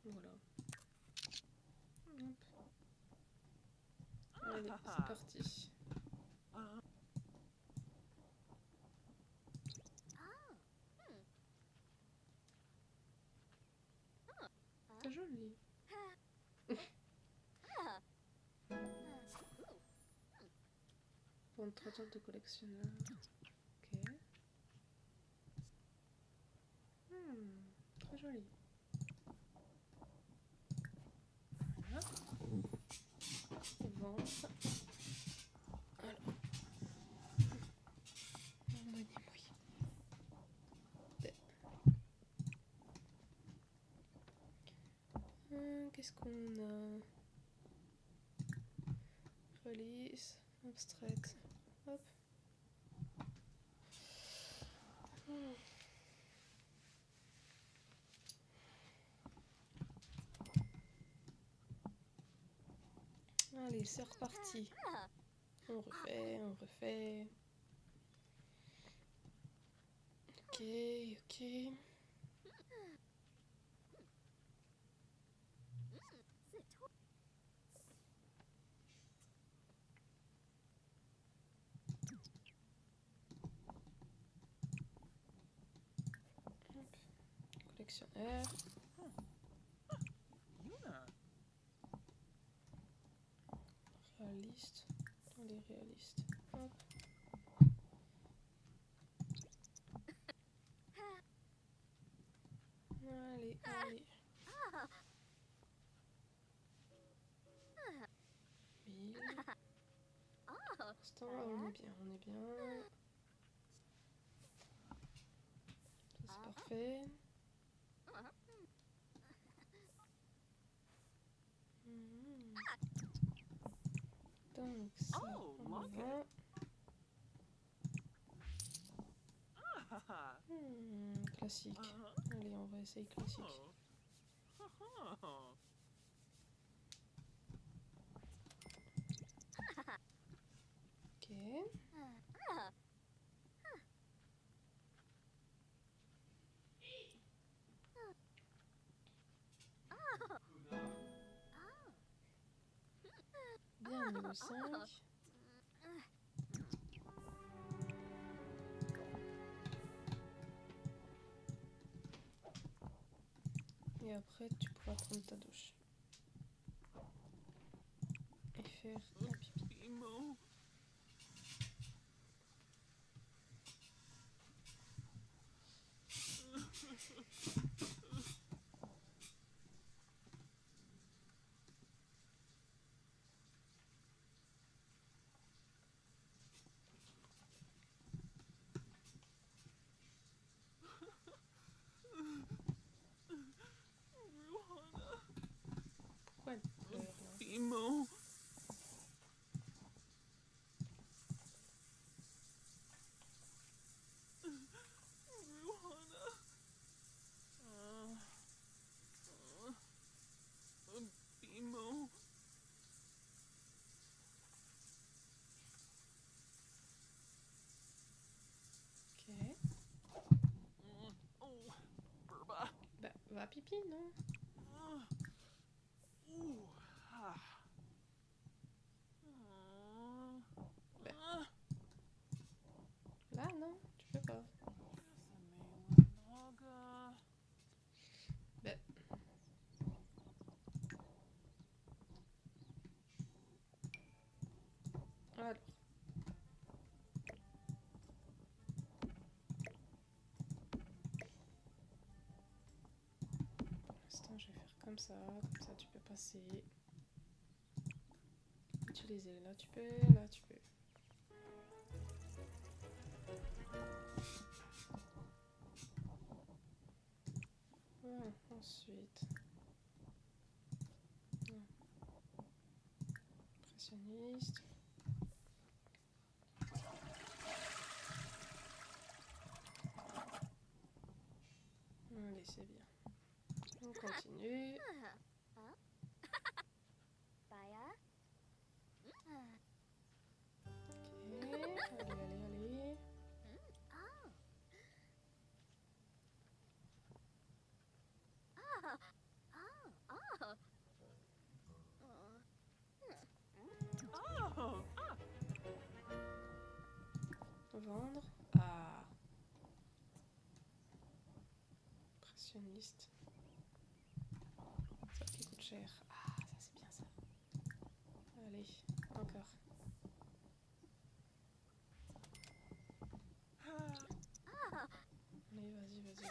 Voilà. Hop. Allez, c'est parti. C'est joli. Pour une trottoir de collectionneur. Ok. Très joli. Voilà. Vendre. Alors. Qu'est-ce qu'on a? Release, abstract. Hop. Allez, c'est reparti. On refait, on refait. Ok, ok. Collectionneur. Yuna. Réaliste. On est réaliste. Hop. Allez, allez. Mille. Pour l'instant, on est bien, on est bien. Ça, c'est parfait. Mhm. Donc, ça, Oh, on look va. it. Ah, Classique. Allez, on va essayer classique. oh. Ok. Bien, niveau 5. Et après, tu pourras prendre ta douche. Et faire ta pipi. Emo. Ruhana. Pourquoi elle pleure là? Emo. Ruhana. Emo. Ok. Oh, Burba. Bah, va pipi, non? Ooh. Ah. Bah, là, non? Tu peux pas. Naga. Bah. Alors. Pour l'instant, je vais faire comme ça tu peux passer. Utiliser là, tu peux, là, tu peux. Voilà, ensuite. Impressionniste. Allez, c'est bien. On continue. Ok, allez, allez, allez. Oh. Vendre. Ah. Impressionniste. Ça qui coûte cher. Ah, ça c'est bien ça. Allez, encore. Allez, vas-y, vas-y.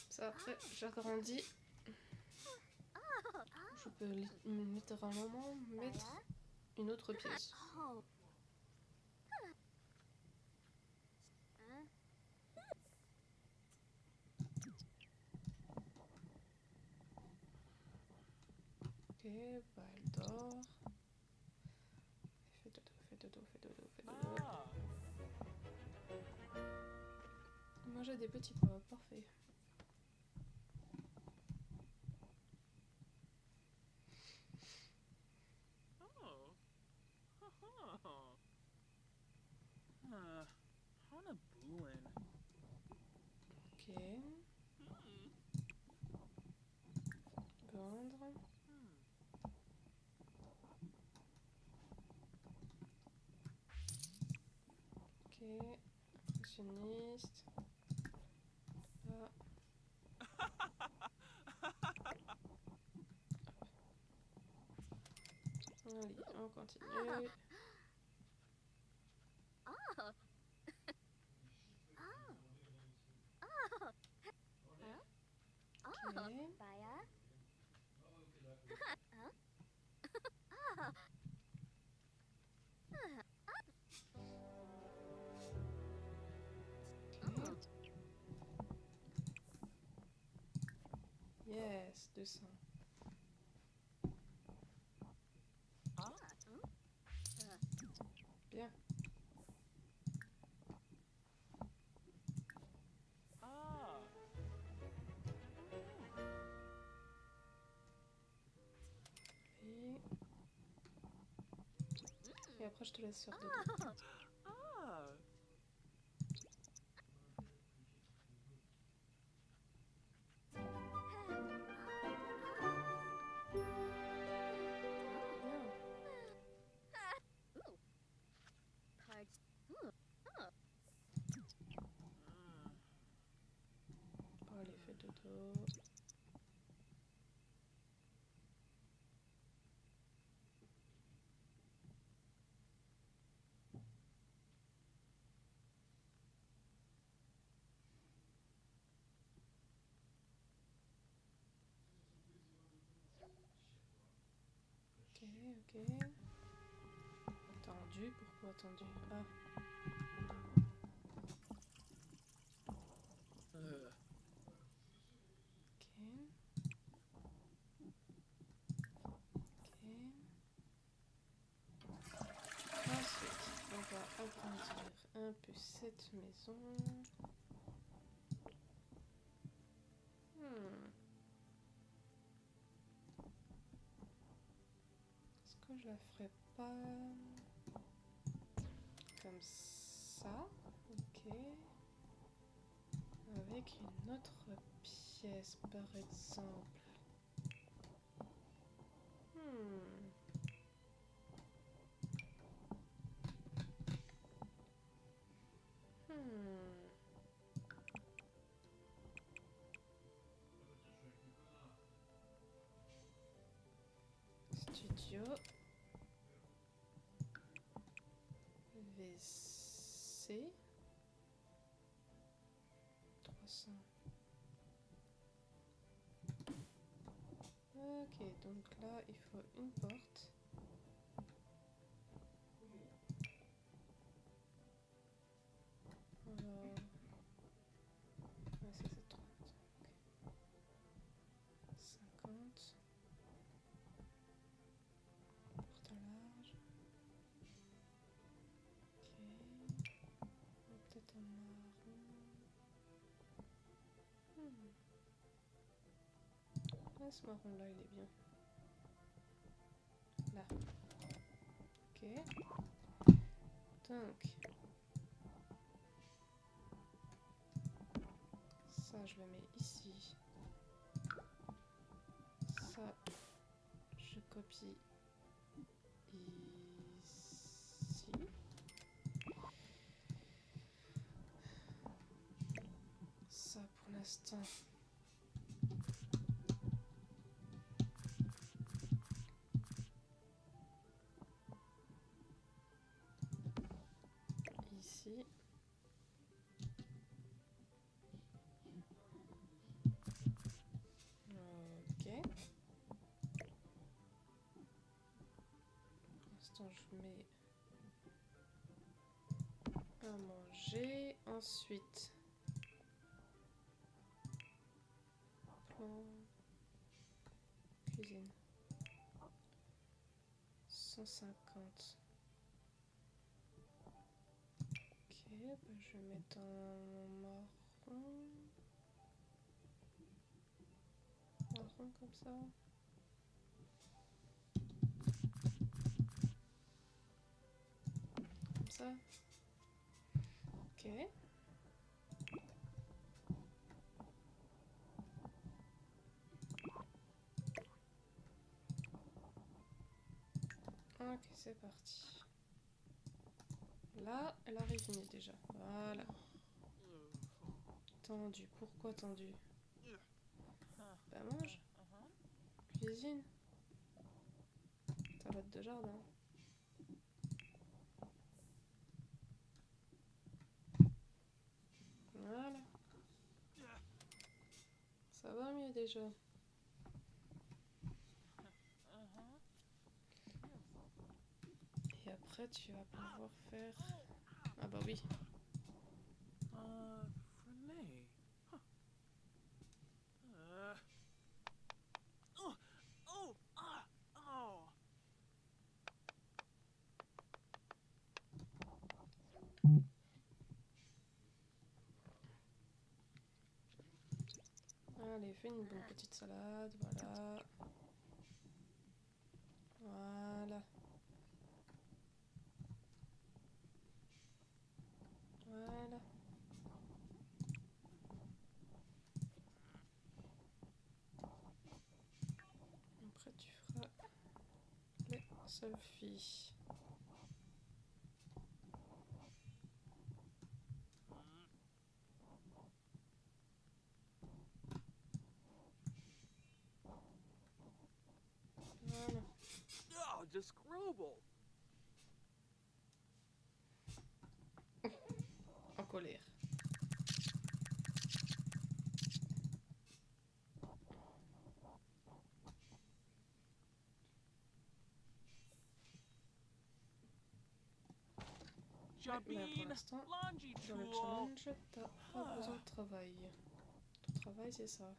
Ça après, j'agrandis. Je peux littéralement mettre une autre pièce. Ok, bah elle dort. Fais dodo, fais dodo, fais dodo, fais dodo. Ah. Moi j'ai des petits pois, parfait. Oh. Hana Buin. Ok. Vendre. Ok. Projectionniste. Là. Allez, on continue. Ok. Yes, 200. Bien. Ah. Et après, je te laisse faire dedans. Ah. Bien. Bon, allez, fais dodo. Ok, ok. Attendu, pourquoi attendu? Ah, ok. Ensuite, on va agrandir un peu cette maison. Est-ce que je la ferais pas comme ça? Ok. Avec une autre pièce, par exemple. Studio. WC. 300. Ok, donc là, il faut une porte. Alors... Ouais, ça c'est 30. Ok. 50. Porte à large. Ok. Peut-être en marron. Ah, ce marron là, il est bien. Là. Ok. Donc. Ça, je le mets ici. Ça, je copie ici. Ça, pour l'instant. Ici. Ok. Pour l'instant, je mets à manger. Ensuite, plan cuisine. 150. Ok, bah je vais mettre un marron. Marron comme ça. Comme ça. Ok. Ok, c'est parti. Là, elle arrive venue déjà. Voilà. Tendu, pourquoi tendu? Bah mange, cuisine. Salade de jardin. Voilà. Ça va mieux déjà. Et après tu vas pouvoir faire... Ah bah oui. Renee. Huh. Oh, oh, oh. Allez, fais une bonne petite salade, voilà. Voilà. Voilà. Après tu feras les selfies. Voilà. Oh, just Grobel. En colère. Mais pour Jabin, l'instant, laundry dans le tool. challenge, t'as pas besoin de travail. Ton travail, c'est ça.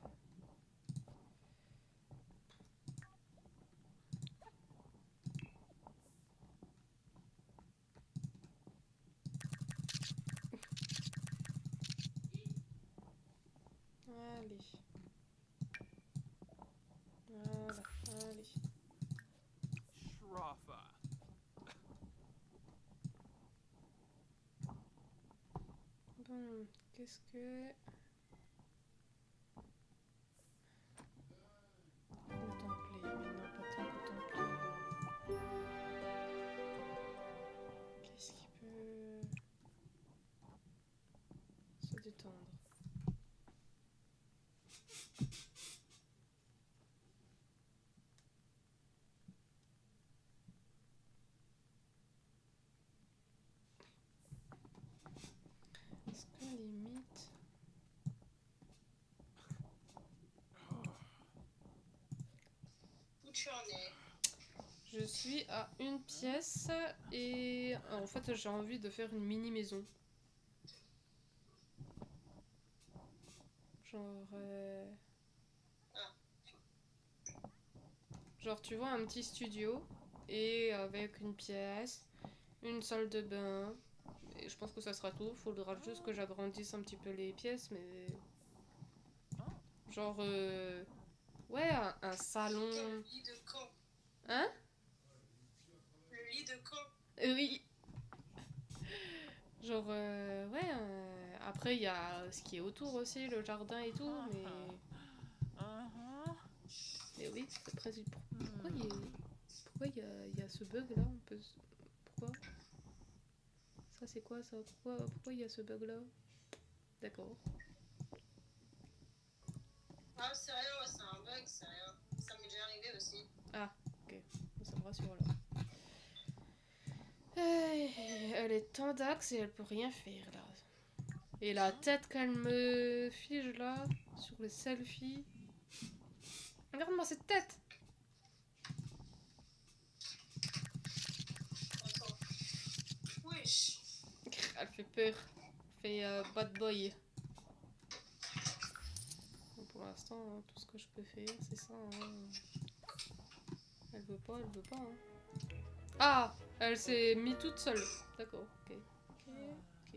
Allez. Voilà, allez. Shrafa. Bon, qu'est-ce que... Contempler, mais non, pas tant contempler. Qu'est-ce qui peut... se détendre? Est-ce que limite... Où tu en es? Je suis à une pièce et en fait j'ai envie de faire une mini maison. Genre... Genre tu vois un petit studio et avec une pièce, une salle de bain. Et je pense que ça sera tout. Faudra juste que j'agrandisse un petit peu les pièces, mais... Genre... Ouais, un salon... Le lit de camp. Hein? Le lit de camp. Oui. Genre, ouais. Après, il y a ce qui est autour aussi, le jardin et tout, mais... Mais oui, après, pourquoi il y a ce bug là? Pourquoi? Ça, c'est quoi ça? Pourquoi il y a ce bug là? D'accord. Ah, c'est rien, ouais, c'est un bug, c'est rien. Ça m'est déjà arrivé aussi. Ah, ok. Ça me rassure alors. Elle est tendax et elle peut rien faire là. Et la tête qu'elle me fige là, sur les selfies. Regarde-moi cette tête! Attends. Wesh. Elle fait peur. Elle fait bad boy. Bon, pour l'instant, hein, tout ce que je peux faire, c'est ça. Hein. Elle veut pas, elle veut pas. Hein. Ah! Elle s'est mise toute seule. D'accord, ok. Ok.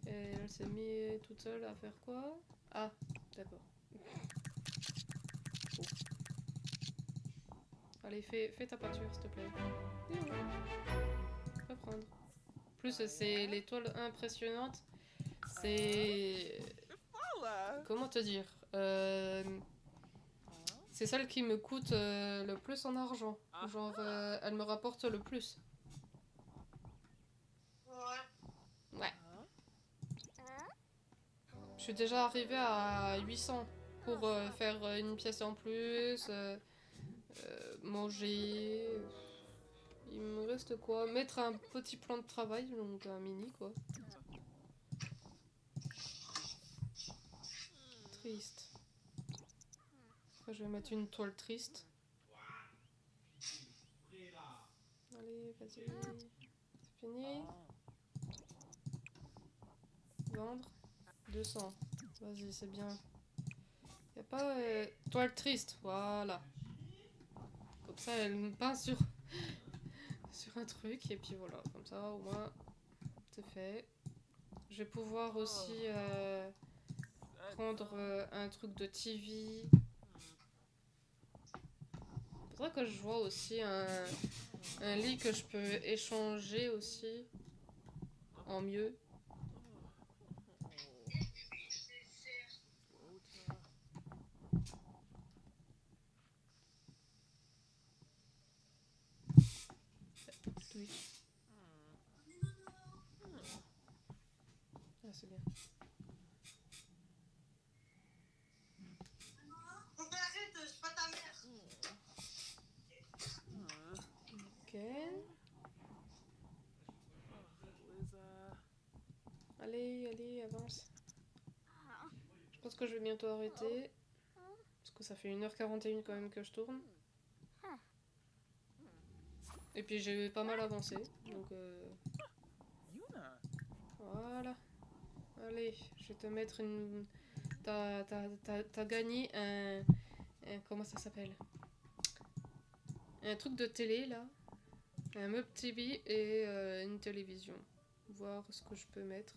Et elle s'est mise toute seule à faire quoi? Ah, d'accord. Bon. Allez, fais ta peinture, s'il te plaît. Fais prendre. En plus, c'est l'étoile impressionnante. C'est... Comment te dire? C'est celle qui me coûte le plus en argent. Genre, elle me rapporte le plus. Ouais. Ouais. Je suis déjà arrivée à 800 pour faire une pièce en plus, manger. Il me reste quoi? Mettre un petit plan de travail, donc un mini quoi. Triste. Après je vais mettre une toile triste. Allez, vas-y. C'est fini. Vendre. 200. Vas-y, c'est bien. Y a pas toile triste, voilà. Comme ça, elle me peint sur un truc et puis voilà, comme ça au moins c'est fait. Je vais pouvoir aussi prendre un truc de TV. Faudrait que je vois aussi un lit que je peux échanger aussi en mieux. Oui. Ah, c'est bien. Arrête, je suis pas ta mère. Ok. Allez, allez, avance. Je pense que je vais bientôt arrêter. Parce que ça fait 1h41 quand même que je tourne. Et puis j'ai pas mal avancé. Donc voilà. Allez, je vais te mettre une... T'as gagné comment ça s'appelle? Un truc de télé là. Un meuble TV et une télévision. Voir ce que je peux mettre.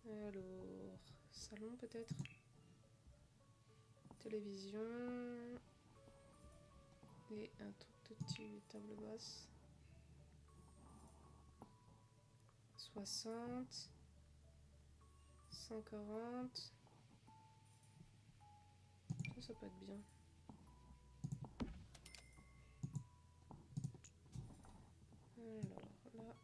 Alors, salon peut-être. Télévision. Et un truc de table basse. 60. 140. Ça peut être bien. Alors là.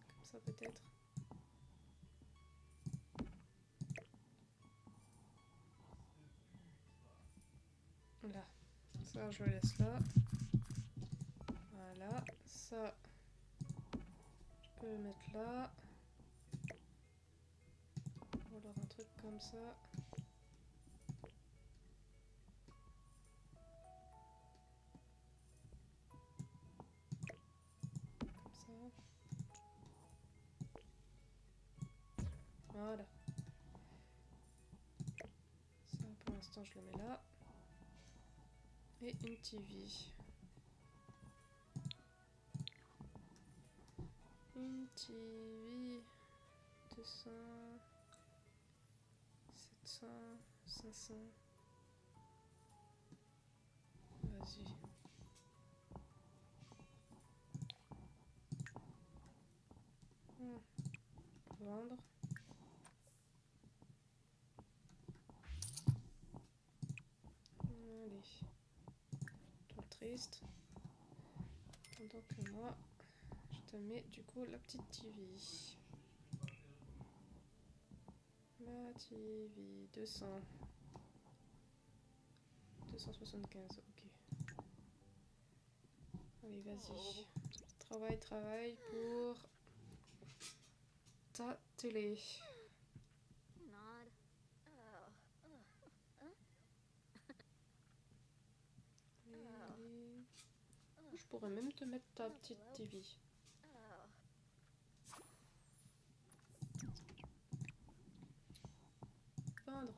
Comme ça peut-être. Là. Ça je laisse là. Voilà. Ça je peux le mettre là. Ou alors un truc comme ça. Comme ça. Voilà. Ça pour l'instant je le mets là. Et une TV. Une TV. 200. 700. 500. Vas-y. Vendre. Allez. Toile triste. Pendant que moi, je te mets du coup la petite TV. La TV 200. 275, ok. Allez, vas-y. Travaille pour ta télé. Allez. Je pourrais même te mettre ta petite TV. Peindre.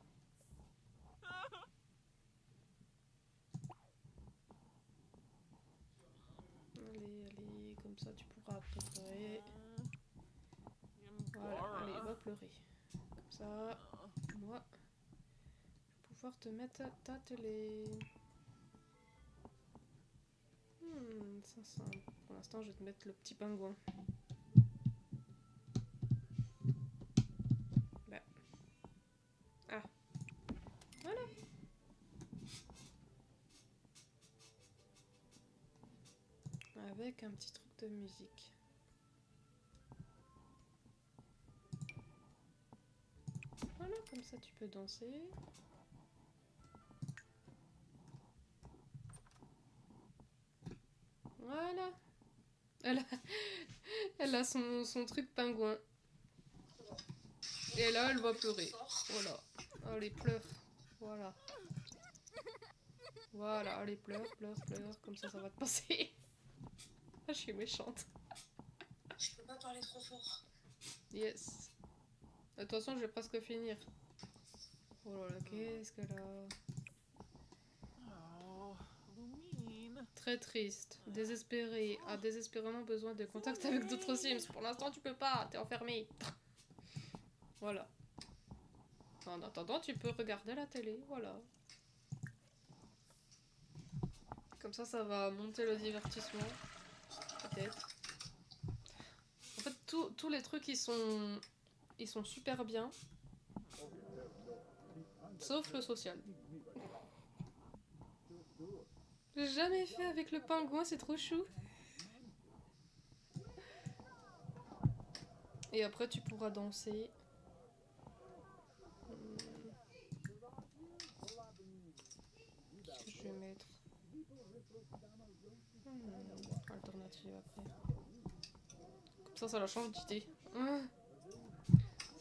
Allez, comme ça tu pourras préparer. Voilà, allez, va pleurer. Comme ça, moi, je vais pouvoir te mettre ta télé. 500. Pour l'instant, je vais te mettre le petit pingouin. Là. Ah. Voilà. Avec un petit truc de musique. comme ça tu peux danser. Voilà. Elle a son truc pingouin. Et là, elle va pleurer. Voilà. Allez, pleure. Voilà. Voilà, allez, pleure, pleure, pleure. Comme ça va te passer. Je suis méchante. Je peux pas parler trop fort. Yes. De toute façon, je vais presque finir. Oh là là, qu'est-ce qu'elle a... Oh, Lumine. Très triste, désespérée, a désespérément besoin de contact avec d'autres Sims. Pour l'instant, tu peux pas, t'es enfermée. Voilà. En attendant, tu peux regarder la télé, voilà. Comme ça va monter le divertissement. Peut-être. En fait, tous les trucs, ils sont super bien. Sauf le social. J'ai jamais fait avec le pingouin, c'est trop chou. Et après, tu pourras danser. Qu'est-ce que je vais mettre? Alternative après. Comme ça la change d'idée.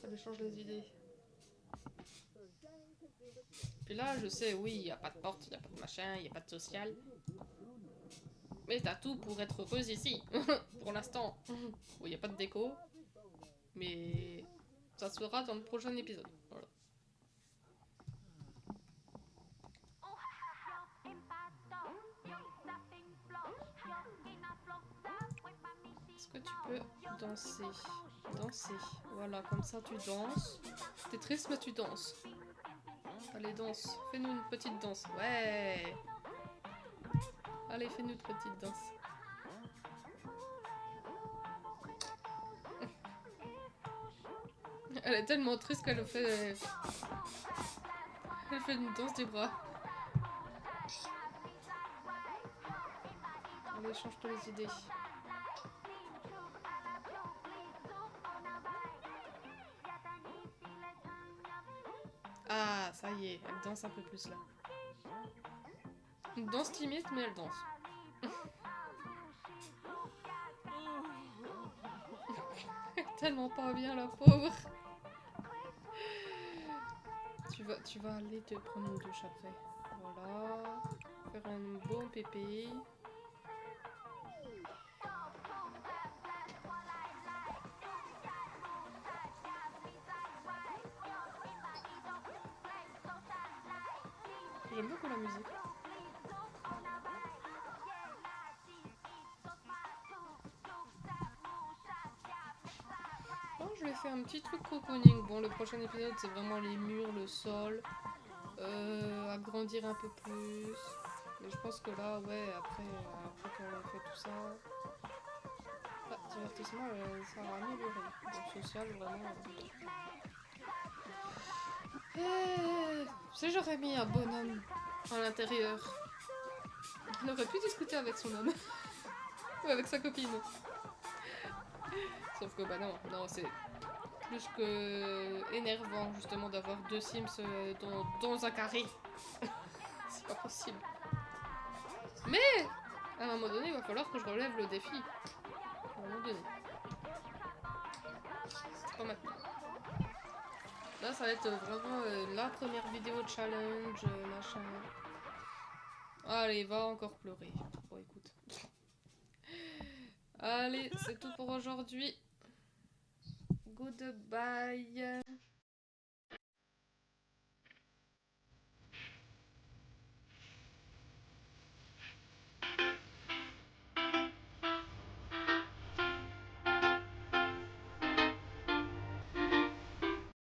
Ça lui change les idées. Puis là, je sais, oui, il n'y a pas de porte, il n'y a pas de machin, il n'y a pas de social. Mais t'as tout pour être heureuse ici. Pour l'instant. Il n'y a pas de déco. Mais ça se fera dans le prochain épisode. Voilà. Est-ce que tu peux danser? Danser. Voilà, comme ça tu danses. T'es triste mais tu danses. Allez, danse. Fais-nous une petite danse. Ouais. Allez, fais-nous une petite danse. Elle est tellement triste qu'elle fait... Elle fait une danse des bras. Allez, change-toi les idées. Ah, ça y est, elle danse un peu plus là. Une danse timide, mais elle danse. Tellement pas bien, la pauvre. Tu vas aller te prendre une douche après. Voilà. Faire un bon pépé. J'aime beaucoup la musique. Oh, je vais faire un petit truc cocooning. Bon, le prochain épisode, c'est vraiment les murs, le sol. Agrandir un peu plus. Mais je pense que là, ouais, après qu'on a fait tout ça... Ah, divertissement, ça va améliorer. Donc social, vraiment... Si j'aurais mis un bonhomme à l'intérieur, il aurait pu discuter avec son homme. Ou avec sa copine. Sauf que bah non, c'est plus que énervant justement d'avoir deux Sims dans un carré. C'est pas possible. Mais à un moment donné, il va falloir que je relève le défi. À un moment donné. C'est pas maintenant. Là, ça va être vraiment la première vidéo challenge, machin. Allez, va encore pleurer. Bon, écoute. Allez, c'est tout pour aujourd'hui. Goodbye.